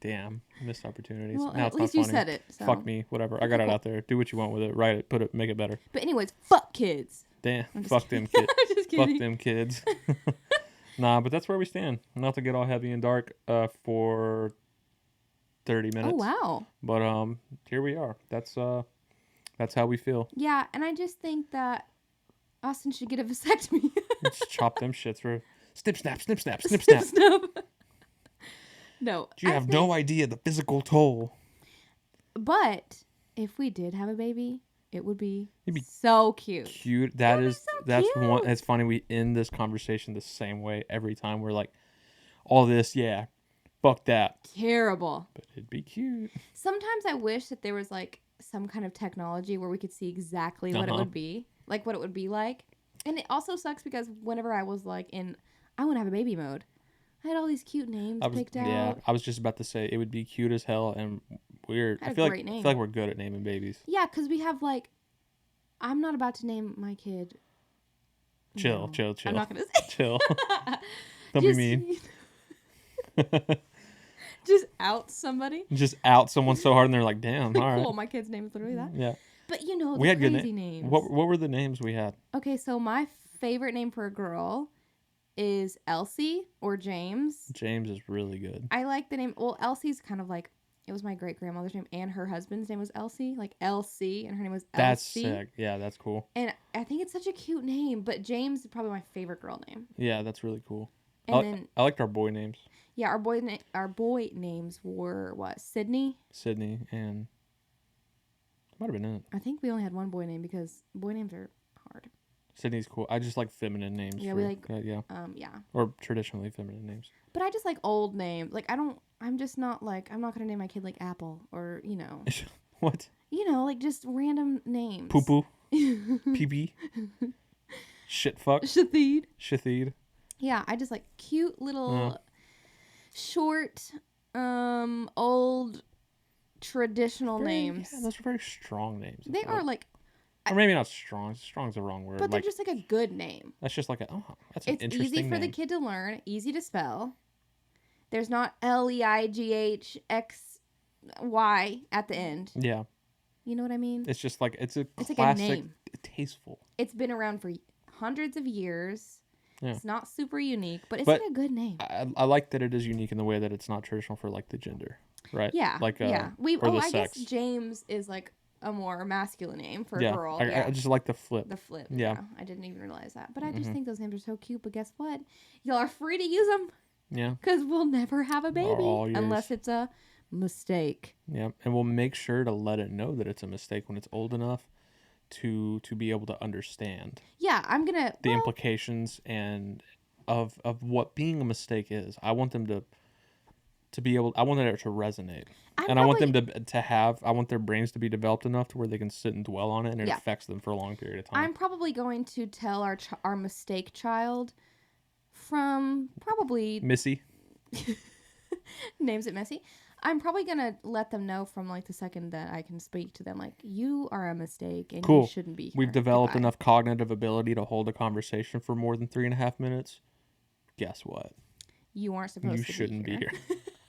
Damn. Missed opportunities. Well, now at least you said it. So. Fuck me. Whatever. I got it out there. Do what you want with it. Write it. Put it. Make it better. But anyways, fuck kids. Damn. Fuck them kids. Just kidding. Fuck them kids. Nah, but that's where we stand. Not to get all heavy and dark for 30 minutes. Oh, wow. But here we are. That's how we feel. Yeah, and I just think that Austin should get a vasectomy. Just chop them shits for snip, snap, snip, snap, snip, snap. No. You have no idea the physical toll. But if we did have a baby, it'd be so cute. That's one. It's funny. We end this conversation the same way every time. We're like, all this, yeah, fuck that. Terrible. But it'd be cute. Sometimes I wish that there was like some kind of technology where we could see exactly what it would be, like what it would be like. And it also sucks because whenever I was like I want to have a baby mode, I had all these cute names picked out. Yeah, I was just about to say it would be cute as hell and weird. I feel like we're good at naming babies. Yeah, because we have like, I'm not about to name my kid. Chill. I'm not gonna say. Chill. Don't be mean. Just out somebody. Just out someone so hard and they're like, damn, all right. Cool, my kid's name is literally that. Yeah. But the we had crazy names. What were the names we had? Okay, so my favorite name for a girl is Elsie or James. James is really good. I like the name. Well, Elsie's kind of like, it was my great-grandmother's name, and her husband's name was Elsie, like Elsie, and her name was Elsie. That's sick. Yeah, that's cool. And I think it's such a cute name, but James is probably my favorite girl name. Yeah, that's really cool. And I liked our boy names. Yeah, our boy names were what? Sydney and might have been it. I think we only had one boy name because boy names are hard. Sydney's cool. I just like feminine names. Yeah, we like yeah. Yeah. Or traditionally feminine names. But I just like old names. Like I'm just not like, I'm not gonna name my kid like Apple or What? Like just random names. Poo poo. Pee pee. Shit fuck. Shatheed. Yeah, I just like cute little short, old traditional names. Yeah, those are very strong names. They are like, or maybe not strong. Strong's the wrong word. But they're just like a good name. That's just like that's an interesting name. It's easy for the kid to learn, easy to spell. There's not Leigh Y at the end. Yeah. You know what I mean? It's just like it's a It's like classic, a name. tasteful. It's been around for hundreds of years. Yeah. It's not super unique, but it's But like a good name. I like that it is unique in the way that it's not traditional for like the gender, right? Yeah. Like yeah. or the I sex. guess James is like a more masculine name for Yeah. a girl. I just like the flip. The flip. Yeah. I didn't even realize that. But I just think those names are so cute. But guess what? Y'all are free to use them. Yeah. Because we'll never have a baby unless it's a mistake. Yeah. And we'll make sure to let it know that it's a mistake when it's old enough to be able to understand. Yeah, I'm gonna the implications and of what being a mistake is. I want them to be able. I want it to resonate, I want them to have. I want their brains to be developed enough to where they can sit and dwell on it, and it affects them for a long period of time. I'm probably going to tell our mistake child from probably Missy. Names it Missy. I'm probably gonna let them know from like the second that I can speak to them, like, you are a mistake and you shouldn't be here. We've developed enough cognitive ability to hold a conversation for more than 3.5 minutes. Guess what? You aren't supposed to be here. You shouldn't be here.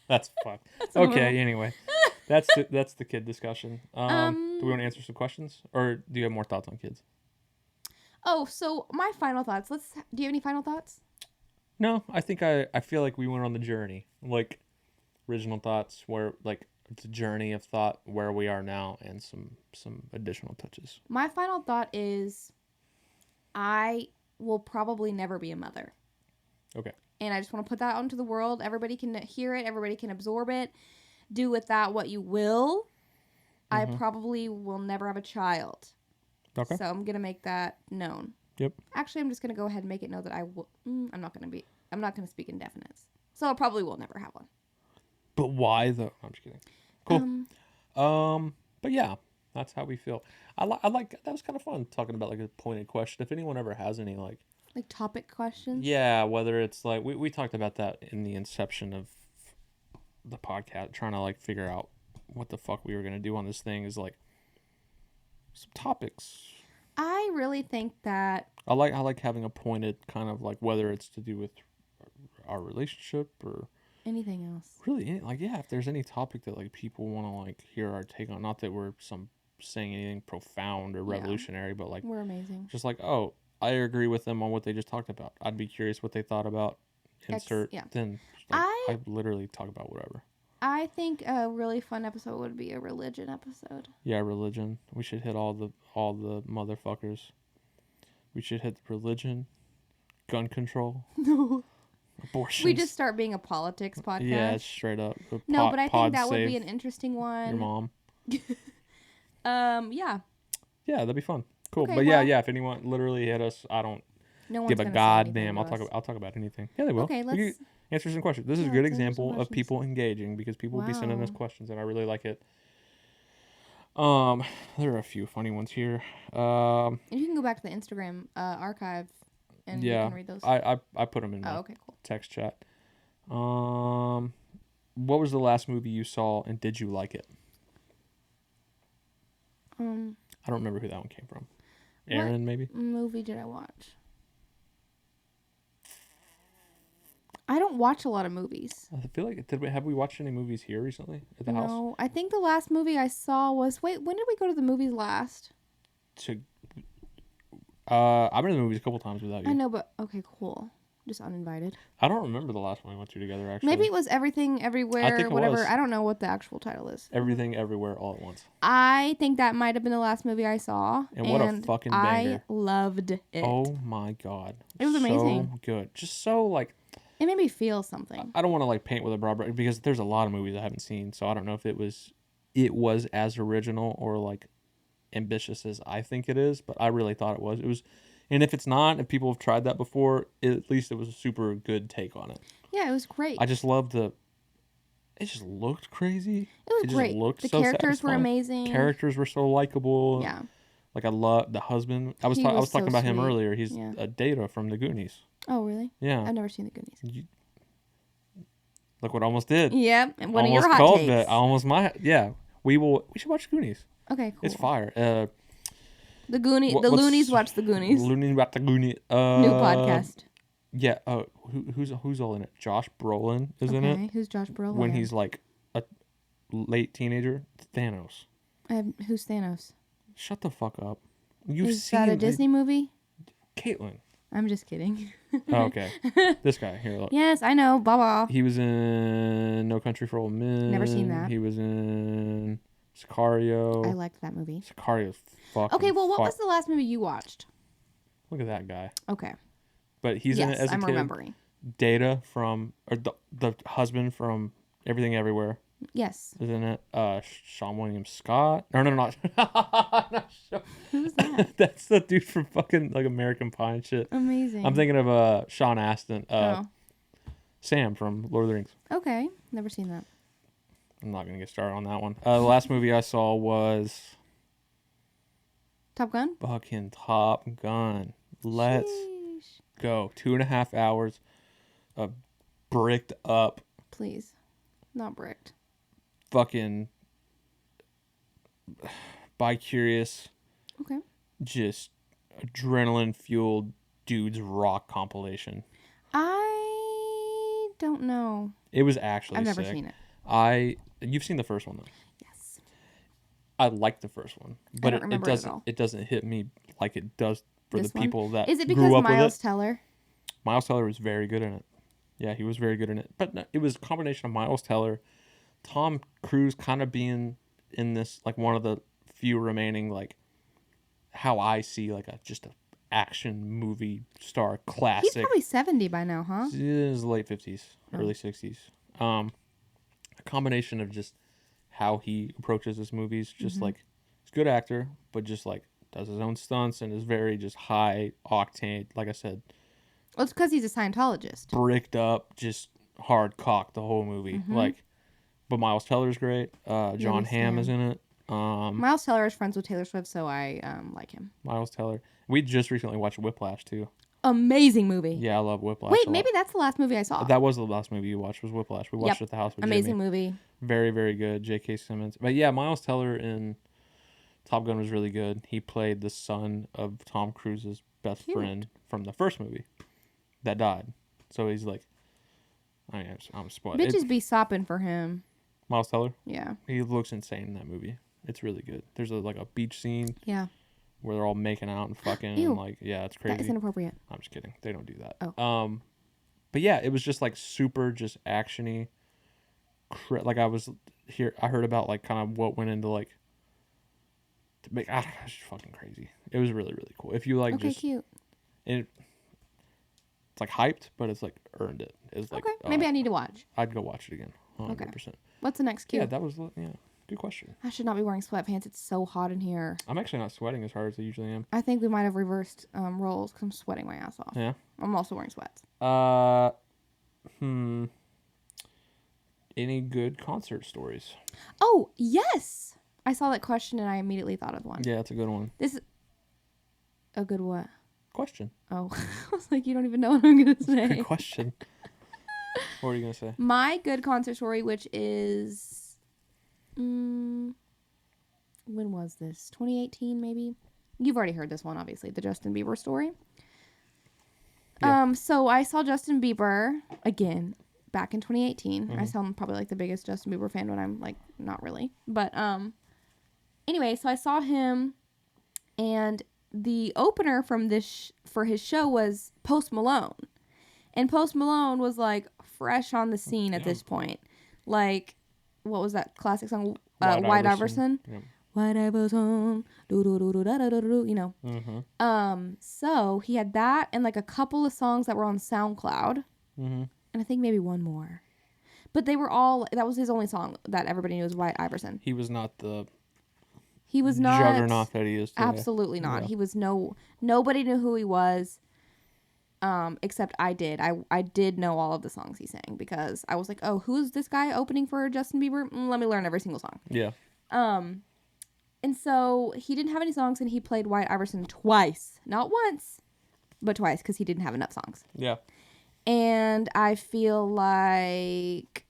That's fun. Okay, anyway. That's the kid discussion. Do we want to answer some questions? Or do you have more thoughts on kids? Oh, so my final thoughts. Do you have any final thoughts? No, I think I feel like we went on the journey. Like, original thoughts where like it's a journey of thought where we are now and some additional touches. My final thought is I will probably never be a mother. Okay. And I just want to put that out into the world. Everybody can hear it. Everybody can absorb it. Do with that what you will. I probably will never have a child. Okay. So I'm going to make that known. Yep. Actually, I'm just going to go ahead and make it known that I will. I'm not going to speak indefinites. So I probably will never have one. But why though? I'm just kidding. Cool. But yeah, that's how we feel. I like that was kind of fun talking about like a pointed question. If anyone ever has any like topic questions. Yeah, whether it's like we talked about that in the inception of the podcast, trying to like figure out what the fuck we were gonna do on this thing is like some topics. I really think that I like having a pointed kind of like whether it's to do with our relationship or anything else. Really, like, yeah, if there's any topic that like people want to like hear our take on, not that we're saying anything profound or revolutionary, but like we're amazing. Just like, oh, I agree with them on what they just talked about. I'd be curious what they thought about insert. Then like, I literally talk about whatever. I think a really fun episode would be a religion episode. Yeah, religion. We should hit all the motherfuckers. We should hit religion, gun control. No. Abortions. We just start being a politics podcast. Yeah, straight up. No, but I think that would be an interesting one. Your mom. Yeah. Yeah, that'd be fun. Cool. Okay, but yeah, if anyone literally hit us, I don't give a goddamn. I'll talk about anything. Yeah, they will. Okay, let's answer some questions. This is a good example of people engaging because people will be sending us questions and I really like it. There are a few funny ones here. And you can go back to the Instagram archive and you can read those. I put them in my text chat. What was the last movie you saw and did you like it? I don't remember who that one came from. Aaron, maybe? Movie did I watch? I don't watch a lot of movies. I feel like have we watched any movies here recently at the house? No, I think the last movie I saw was when did we go to the movies last? I've been to the movies a couple times without you. I know, but okay, cool. Just uninvited. I don't remember the last one we went to together, actually. Maybe it was Everything Everywhere, I think whatever. Was. I don't know what the actual title is. Everything Everywhere All at Once. I think that might have been the last movie I saw. And what a fucking banger. I loved it. Oh my God. It was amazing. So good. Just so like... It made me feel something. I don't want to like paint with a broad brush because there's a lot of movies I haven't seen, so I don't know if it was as original or like ambitious as I think it is, but I really thought it was. It was... And if it's not, if people have tried that before, at least it was a super good take on it. Yeah, it was great. I just loved it just looked crazy. It was great. The so characters were amazing. Characters were so likable. Yeah. Like I love the husband. I was talking about him earlier. He's a Data from the Goonies. Oh, really? Yeah. I've never seen the Goonies. Look what I almost did. Yep. And one of your hot takes. Yeah. We should watch Goonies. Okay, cool. It's fire. The Loonies watch the Goonies. Loonies watch the Goonies. New podcast. Yeah. Who's all in it? Josh Brolin is in it. Who's Josh Brolin? When he's like late teenager, Thanos. Who's Thanos? Shut the fuck up. You've Is seen that a Disney movie? Caitlin. I'm just kidding. Oh, okay. This guy here. Look. Yes, I know. Baba. He was in No Country for Old Men. Never seen that. He was in Sicario. I liked that movie. Sicario's fucking. Okay, well, what was the last movie you watched? Look at that guy. Okay. But he's in it as a I'm kid. remembering. Data from, or the husband from Everything Everywhere. Yes. Is in it. Sean William Scott. No, not. Who's that? That's the dude from fucking like American Pie and shit. Amazing. I'm thinking of Sean Astin. Oh. Sam from Lord of the Rings. Okay. Never seen that. I'm not gonna get started on that one. The last movie I saw was Top Gun? fucking Top Gun. Let's Sheesh. go. 2.5 hours of bricked up Please. Not bricked. fucking bi-curious, Okay. just adrenaline fueled dudes rock compilation. I don't know. It was actually I've never sick. seen it. You've seen the first one though. Yes. I like the first one, but don't remember it at all. it doesn't hit me like it does for This the one? people that Is it grew because up Miles with it. Teller? Miles Teller was very good in it. Yeah, he was very good in it. But no, it was a combination of Miles Teller, Tom Cruise kind of being in this like one of the few remaining like how I see like just a action movie star classic. He's probably 70 by now, huh? In his late 50s, early 60s. A combination of just how he approaches his movies, just like he's a good actor, but just like does his own stunts and is very just high octane. Like I said, Well, it's because he's a Scientologist. bricked up, just hard cocked the whole movie. Like, but Miles Teller's great. John he's Hamm is Sam. in it. Miles Teller is friends with Taylor Swift, so I like him. Miles Teller. We just recently watched Whiplash too. Amazing movie. Yeah, I love Whiplash. Wait, a maybe lot. that's the last movie I saw. That was the last movie you watched was Whiplash. We watched it at the house with Amazing Jimmy. movie. Very, very good. J.K. Simmons. But yeah, Miles Teller in Top Gun was really good. He played the son of Tom Cruise's best friend from the first movie that died. So he's like, I'm spoiled. Bitches be sopping for him. Miles Teller, Yeah. he looks insane in that movie. It's really good. There's like a beach scene Yeah. where they're all making out and fucking Ew. and like, yeah, it's crazy. That is inappropriate. I'm just kidding. They don't do that. Oh. But yeah, it was just like super just actiony. Like I heard about like kind of what went into like to make. I don't know, it's just fucking crazy. It was really really cool. If you like Okay, just cute. it's like hyped, but it's like earned it. It's like Okay, maybe I need to watch. I'd go watch it again. 100%. What's the next cue? Yeah, that was good question. I should not be wearing sweatpants. It's so hot in here. I'm actually not sweating as hard as I usually am. I think we might have reversed roles because I'm sweating my ass off. Yeah. I'm also wearing sweats. Any good concert stories? Oh, yes! I saw that question and I immediately thought of one. Yeah, it's a good one. This is a good what? Question. Oh, I was like, you don't even know what I'm going to say. Good question. What are you gonna say? My good concert story, which is, when was this? 2018, maybe. You've already heard this one, obviously, the Justin Bieber story. Yeah. So I saw Justin Bieber again back in 2018. Mm-hmm. I sound probably like the biggest Justin Bieber fan when I'm like not really, but anyway, so I saw him, and the opener from this for his show was Post Malone. And Post Malone was like fresh on the scene at this point. Like, what was that classic song? White Iverson. Yep. White Iverson. Do do do do da da da da. You know. Mm-hmm. So he had that and like a couple of songs that were on SoundCloud, Mm-hmm. and I think maybe one more. But they were all. That was his only song that everybody knew was White Iverson. He was not the He was not juggernaut that he is today. Absolutely not. Yeah. He was nobody knew who he was. Except I did. I did know all of the songs he sang because I was like, oh, who's this guy opening for Justin Bieber? Let me learn every single song. Yeah. And so he didn't have any songs, and he played White Iverson twice, not once, but twice because he didn't have enough songs. Yeah. And I feel like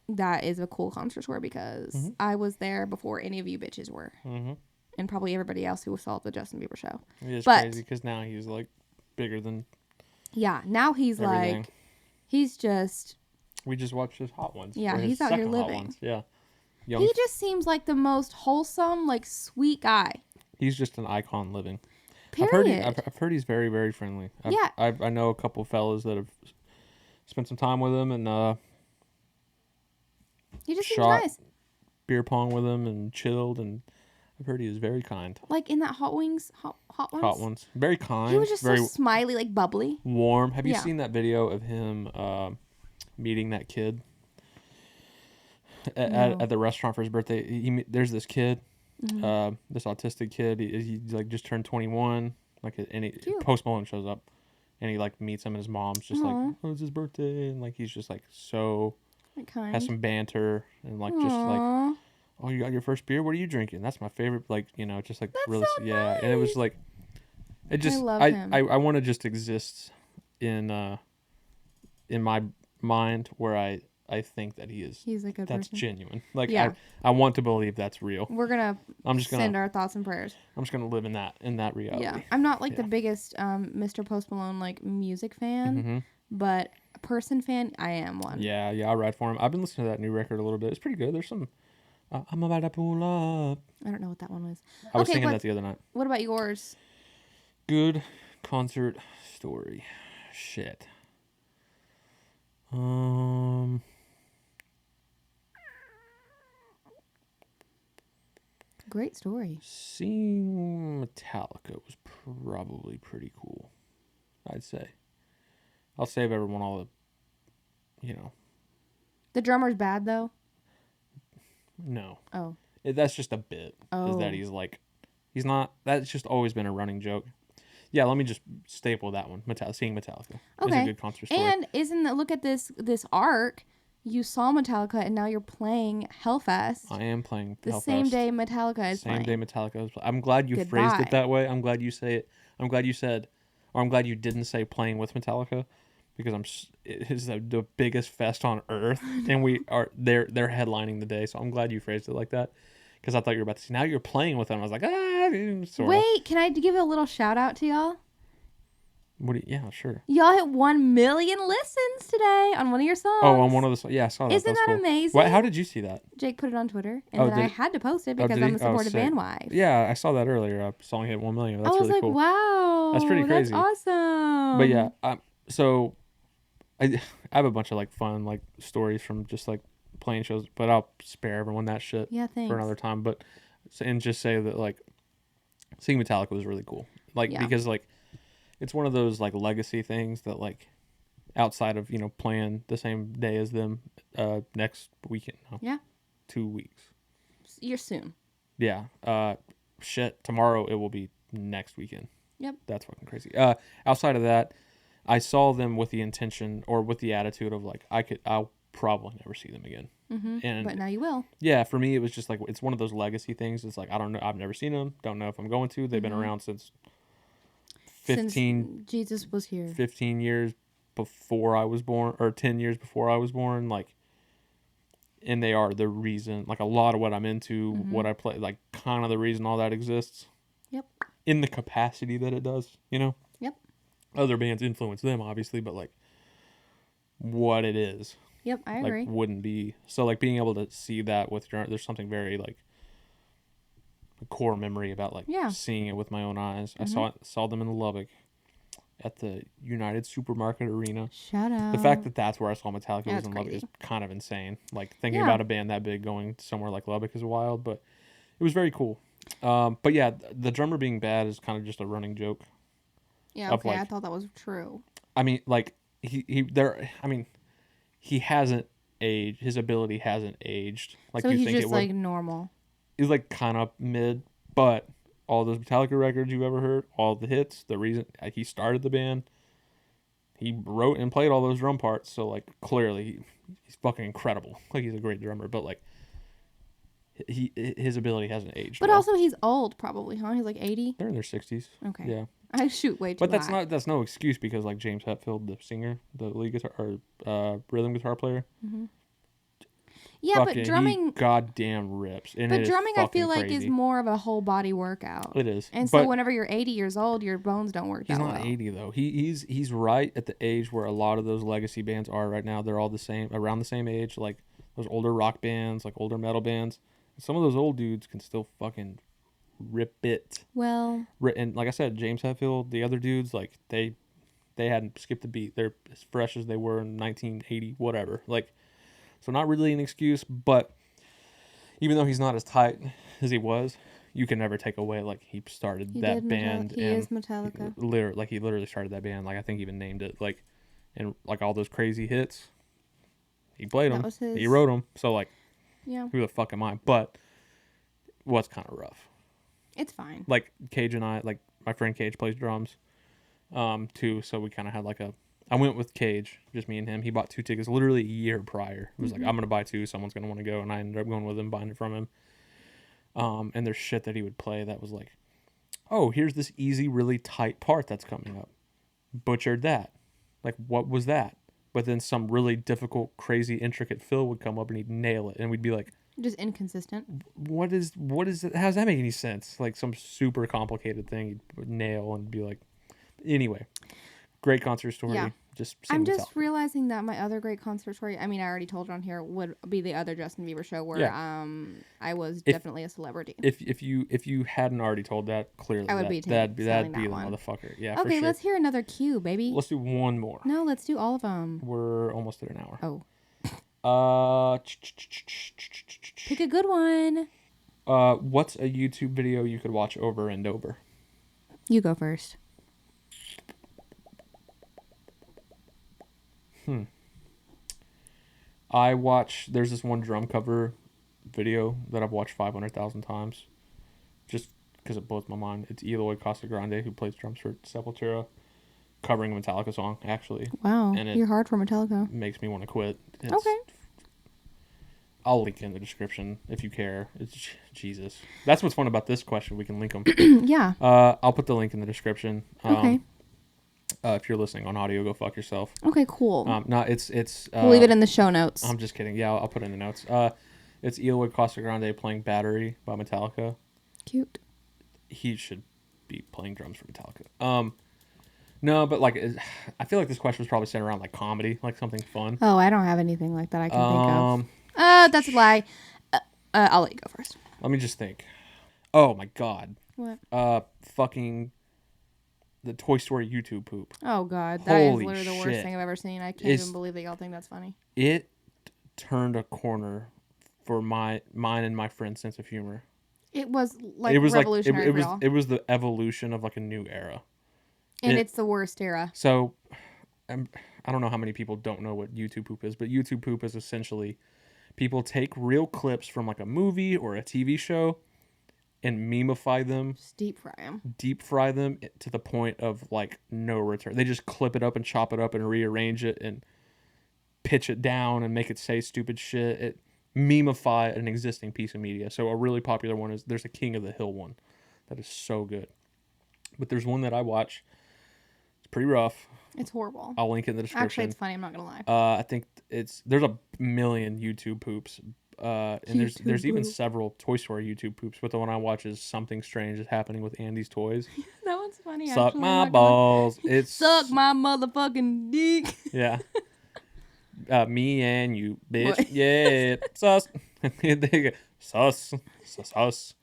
that is a cool concert tour because I was there before any of you bitches were, and probably everybody else who saw the Justin Bieber show. It is But- crazy because now he's like bigger than Yeah, now he's everything. like, he's just, We just watched his Hot Ones. Yeah, or his he's out here second Hot living. Ones. Yeah. young. He just seems like the most wholesome, like sweet guy. He's just an icon living. Period. I've heard he's very, very friendly. Yeah. I know a couple fellas that have spent some time with him and He just seems shot nice. beer pong with him and chilled, and I've heard he was very kind. Like in that Hot Ones. Hot ones. Very kind. He was just very so smiley, like bubbly. warm. Have you Yeah. seen that video of him meeting that kid at the restaurant for his birthday? There's this kid, this autistic kid. He like just turned 21. Post Malone shows up, and he like meets him, and his mom's just like, "Oh, it's his birthday," and like he's just like so Kind. has some banter and like just like, "Oh, you got your first beer? What are you drinking?" That's my favorite. Like just like That's really so yeah, and it was nice. like. It just I love him. I want to just exist in my mind where I think that He's a good that's person. genuine. Like Yeah. I want to believe that's real. We're gonna send our thoughts and prayers. I'm just gonna live in that reality. Yeah, I'm not like the biggest Mr. Post Malone like music fan, but a person fan, I am one. Yeah, I'll ride for him. I've been listening to that new record a little bit. It's pretty good. There's some. I'm about to pull up. I don't know what that one was. I was singing that the other night. What about yours? Good concert story. Shit. Great story. Seeing Metallica was probably pretty cool, I'd say. I'll save everyone all the, The drummer's bad though. No. Oh. That's just a bit. Is that he's not. That's just always been a running joke. Yeah, let me just staple that one. Seeing Metallica is a good concert story. And look at this arc. You saw Metallica, and now you're playing Hellfest. I am playing the Hellfest. same day Metallica is playing. playing. Same day Metallica is playing. I'm glad you phrased it that way. I'm glad you say it. I'm glad you said, or I'm glad you didn't say playing with Metallica, because it is the biggest fest on earth, and they're headlining the day. So I'm glad you phrased it like that, because I thought you were about to say now you're playing with them. I was like, sort Wait, can I give a little shout out to y'all? Yeah, sure. Y'all hit 1 million listens today on one of your songs. Oh, on one of the songs. Yeah, I saw that. Isn't that cool. Amazing? How did you see that? Jake put it on Twitter, and then I had to post it because I'm a supportive band wife. Yeah, I saw that earlier. A song hit 1 million. That's I was really cool. Wow, that's pretty crazy. That's awesome. But yeah, so I have a bunch of like fun like stories from just like playing shows, but I'll spare everyone that shit for another time. But and just say that like seeing Metallica was really cool. Like because like it's one of those like legacy things that like outside of playing the same day as them next weekend. No, 2 weeks. You're soon. Yeah. Tomorrow it will be next weekend. Yep. That's fucking crazy. Outside of that, I saw them with the intention or with the attitude of like I'll probably never see them again. Mm-hmm. But now you will. Yeah, for me it was just like it's one of those legacy things. It's like I don't know. I've never seen them. Don't know if I'm going to. They've been around since 15 Jesus was here. 15 years before I was born, or 10 years before I was born, like, and they are the reason, like a lot of what I'm into, what I play, like kind of the reason all that exists. Yep. In the capacity that it does, Yep. Other bands influence them obviously, but like what it is. Yep, I agree. Like wouldn't be, so like being able to see that with there's something very like a core memory about like seeing it with my own eyes. I saw them in Lubbock at the United Supermarket Arena. Shout out. The fact that that's where I saw Metallica was in Lubbock is kind of insane. Like thinking about a band that big going somewhere like Lubbock is wild, but it was very cool. But yeah, the drummer being bad is kind of just a running joke. Yeah, okay, I thought that was true. I mean, like he hasn't aged. His ability hasn't aged. Like so you he's think just it would. like normal. He's like kind of mid, but all those Metallica records you ever heard, all the hits, the reason he started the band, he wrote and played all those drum parts. So like clearly he's fucking incredible. Like he's a great drummer, but like his ability hasn't aged. But also he's old, probably, huh? He's like 80. They're in their 60s. Okay. Yeah. I shoot way too But high. that's no excuse because like James Hetfield, the singer, the lead guitar or rhythm guitar player. Yeah, but drumming he goddamn rips. And but drumming I feel like crazy. is more of a whole body workout. It is. And so whenever you're 80 years old, your bones don't work that well. He's not 80 though. He's right at the age where a lot of those legacy bands are right now. They're all the same, around the same age. Like those older rock bands, like older metal bands. Some of those old dudes can still fucking rip it. Well, And like I said, James Hetfield, the other dudes, like they hadn't skipped a beat. They're as fresh as they were in 1980, whatever. Like, so not really an excuse, but even though he's not as tight as he was, you can never take away like he started he that did band. He is Metallica. He literally started that band. Like I think even named it like, and like all those crazy hits, he played them. He wrote them. So like, yeah, who the fuck am I? But was kind of rough. It's fine. Like Cage and I, like my friend Cage plays drums, too. So we kind of had like I went with Cage, just me and him. He bought 2 tickets literally a year prior. It was like, I'm going to buy 2. Someone's going to want to go. And I ended up going with him, buying it from him. And there's shit that he would play that was like, oh, here's this easy, really tight part that's coming up. Butchered that. Like, what was that? But then some really difficult, crazy, intricate fill would come up and he'd nail it. And we'd be like, just inconsistent. what is it? How does that make any sense? Like some super complicated thing he'd nail and be like, anyway, great concert story. Yeah. I'm just realizing that my other great concert story, I mean, I already told you on here, would be the other Justin Bieber show where I was definitely a celebrity. If you hadn't already told that, clearly I would that'd be the one. motherfucker. Yeah, okay, for sure. Let's hear another cue, baby. Let's do one more. No, let's do all of them. We're almost at an hour. Oh. Pick a good one. What's a YouTube video you could watch over and over? You go first. There's this one drum cover video that I've watched 500,000 times just because it blows my mind. It's Eloy Casagrande, who plays drums for Sepultura, covering a Metallica song, actually. Wow, and you're hard for Metallica. Makes me want to quit. Okay. I'll link it in the description if you care. It's Jesus. That's what's fun about this question. We can link them. Yeah. I'll put the link in the description. Okay. If you're listening on audio, go fuck yourself. Okay, cool. No, it's. We'll leave it in the show notes. I'm just kidding. Yeah, I'll put it in the notes. It's Eloy Casagrande playing "Battery" by Metallica. Cute. He should be playing drums for Metallica. No, but like, I feel like this question was probably centered around like comedy, like something fun. Oh, I don't have anything like that I can think of. That's a lie. I'll let you go first. Let me just think. Oh my god. What? Fucking the Toy Story YouTube poop. Oh god, that is Holy literally the worst shit. thing I've ever seen. I can't even believe that y'all think that's funny. It turned a corner for mine and my friend's sense of humor. It was like revolutionary for y'all. It was the evolution of like a new era. And it's the worst era. So, I don't know how many people don't know what YouTube poop is, but YouTube poop is essentially people take real clips from like a movie or a TV show and memeify them. Just deep fry them. Deep fry them to the point of like no return. They just clip it up and chop it up and rearrange it and pitch it down and make it say stupid shit. It memeify an existing piece of media. So a really popular one is there's a King of the Hill one that is so good. But there's one that I watch. It's pretty rough. It's horrible. I'll link it in the description. Actually, it's funny. I'm not gonna lie. I think there's a million YouTube poops. And there's even several Toy Story YouTube poops, but the one I watch is Something Strange is Happening with Andy's Toys. That one's funny. Suck actually. my balls. It's suck my motherfucking dick. Yeah. Me and you, bitch. What? Yeah. Sus. Sus.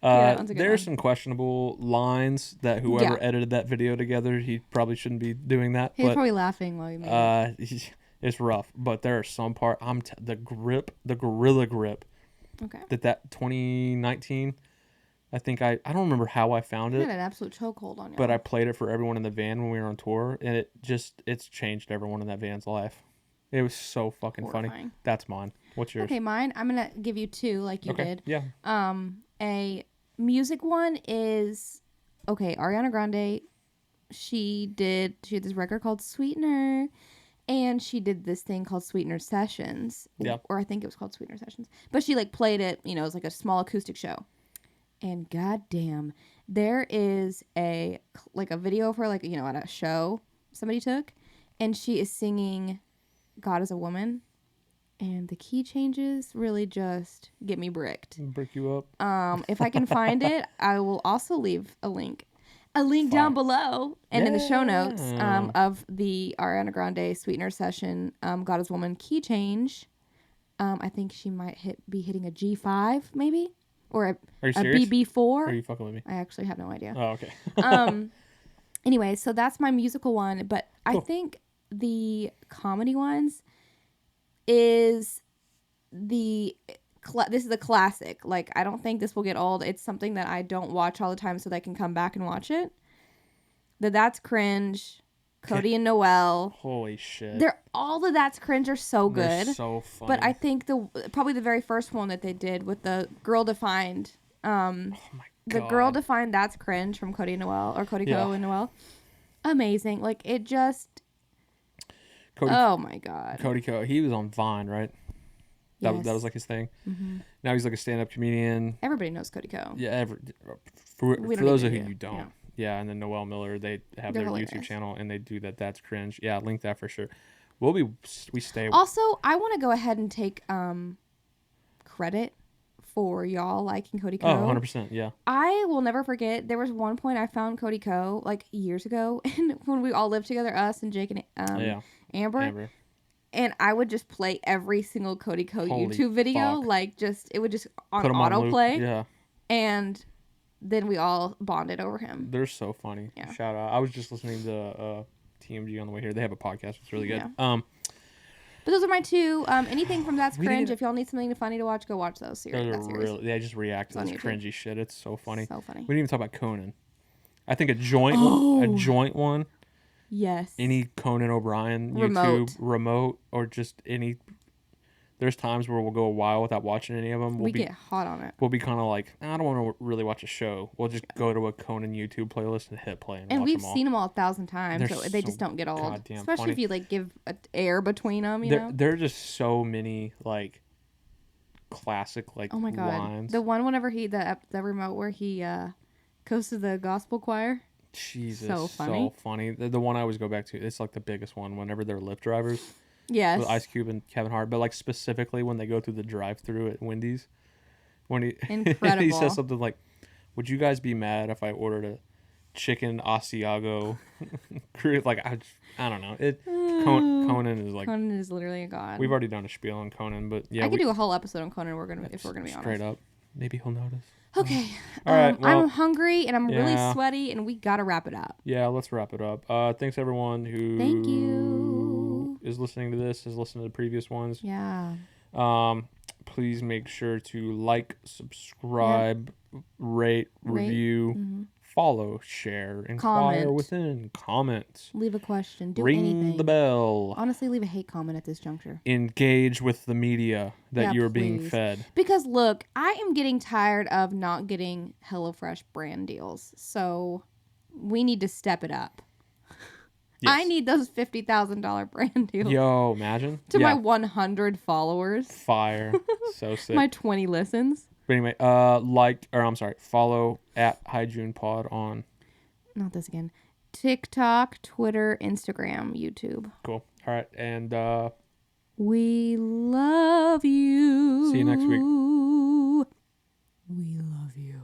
There's some questionable lines that whoever edited that video together, he probably shouldn't be doing that. He's probably laughing while you made it. It's rough, but there are some part. The Gorilla Grip. Okay. That 2019. I think I don't remember how I found it. You had an absolute chokehold on you. But I played it for everyone in the van when we were on tour, and it's changed everyone in that van's life. It was so fucking funny. That's mine. What's yours? Okay, mine. I'm gonna give you 2 like you did. Yeah. A music one is Ariana Grande. She had this record called Sweetener. And she did this thing called Sweetener Sessions. Yeah. Or I think it was called Sweetener Sessions. But she played it, it was like a small acoustic show. And goddamn, there is a video of her at a show somebody took. And she is singing God is a Woman. And the key changes really just get me bricked. Brick you up. If I can find it, I will also leave a link down below and in the show notes of the Ariana Grande Sweetener Session God is Woman key change I think she might be hitting a G5 maybe, or Are you a serious? BB4. Or are you fucking with me? I actually have no idea. Oh, okay. Anyway, so that's my musical one, but Cool. I think the comedy ones is this is a classic. Like, I don't think this will get old. It's something that I don't watch all the time so that I can come back and watch it. That's Cringe, Cody and Noelle. Holy shit. All of That's Cringe are so good. They're so funny. But I think probably the very first one that they did with the Girl Defined, oh my God. the Girl Defined That's Cringe from Cody and Noelle, or Cody Co and Noelle. Amazing. Like, it just... oh my God. Cody Co. He was on Vine, right? That was like his thing. Mm-hmm. Now he's like a stand-up comedian. Everybody knows Cody Co. Yeah, for those of you don't. Yeah, and then Noelle Miller, they have their hilarious YouTube channel, and they do that. That's Cringe. Yeah, link that for sure. We stay. Also, I want to go ahead and take credit for y'all liking Cody Co. Oh, 100%, yeah. I will never forget, there was one point I found Cody Co. like years ago, and when we all lived together, us and Jake and Amber. And I would just play every single Cody Co. YouTube video. Fuck. Like, it would just on autoplay. Yeah. And then we all bonded over him. They're so funny. Yeah. Shout out. I was just listening to TMG on the way here. They have a podcast. It's really good. Yeah. But those are my two. Anything from That's Cringe. If y'all need something funny to watch, go watch those series. They just react to this cringy shit. It's so funny. So funny. We didn't even talk about Conan. I think a joint one. Yes. Any Conan O'Brien YouTube remote or just any. There's times where we'll go a while without watching any of them. We get hot on it. We'll be kind of like, I don't want to really watch a show. We'll just go to a Conan YouTube playlist and hit play and watch we've them all. seen them all 1,000 times, so they just don't get old. Especially funny. if you like give air between them. There are just so many like classic like oh my God. lines. The one whenever the remote where he goes to the gospel choir. Jesus, so funny. The one I always go back to. It's like the biggest one whenever they're Lyft drivers. Yes. With Ice Cube and Kevin Hart, but like specifically when they go through the drive-through at Wendy's, when Incredible. He says something like, "Would you guys be mad if I ordered a chicken Asiago?" Like I don't know. Conan is like Conan is literally a god. We've already done a spiel on Conan, but yeah, I could do a whole episode on Conan. If we're gonna be honest. Straight up, maybe he'll notice. Okay. All right. Well, I'm hungry and I'm really sweaty, and we gotta wrap it up. Yeah, let's wrap it up. Thanks everyone who. Thank you. Is listening to this, is listening to the previous ones. Yeah. Please make sure to like, subscribe, rate, review, follow, share, inquire within, comment. Leave a question. Ring anything. The bell. Honestly, leave a hate comment at this juncture. Engage with the media that you're being fed. Because look, I am getting tired of not getting HelloFresh brand deals. So we need to step it up. Yes. I need those $50,000 brand deals. Yo, imagine. To my 100 followers. Fire. So sick. My 20 listens. But anyway, follow at HighJunePod on. Not this again. TikTok, Twitter, Instagram, YouTube. Cool. All right. And we love you. See you next week. We love you.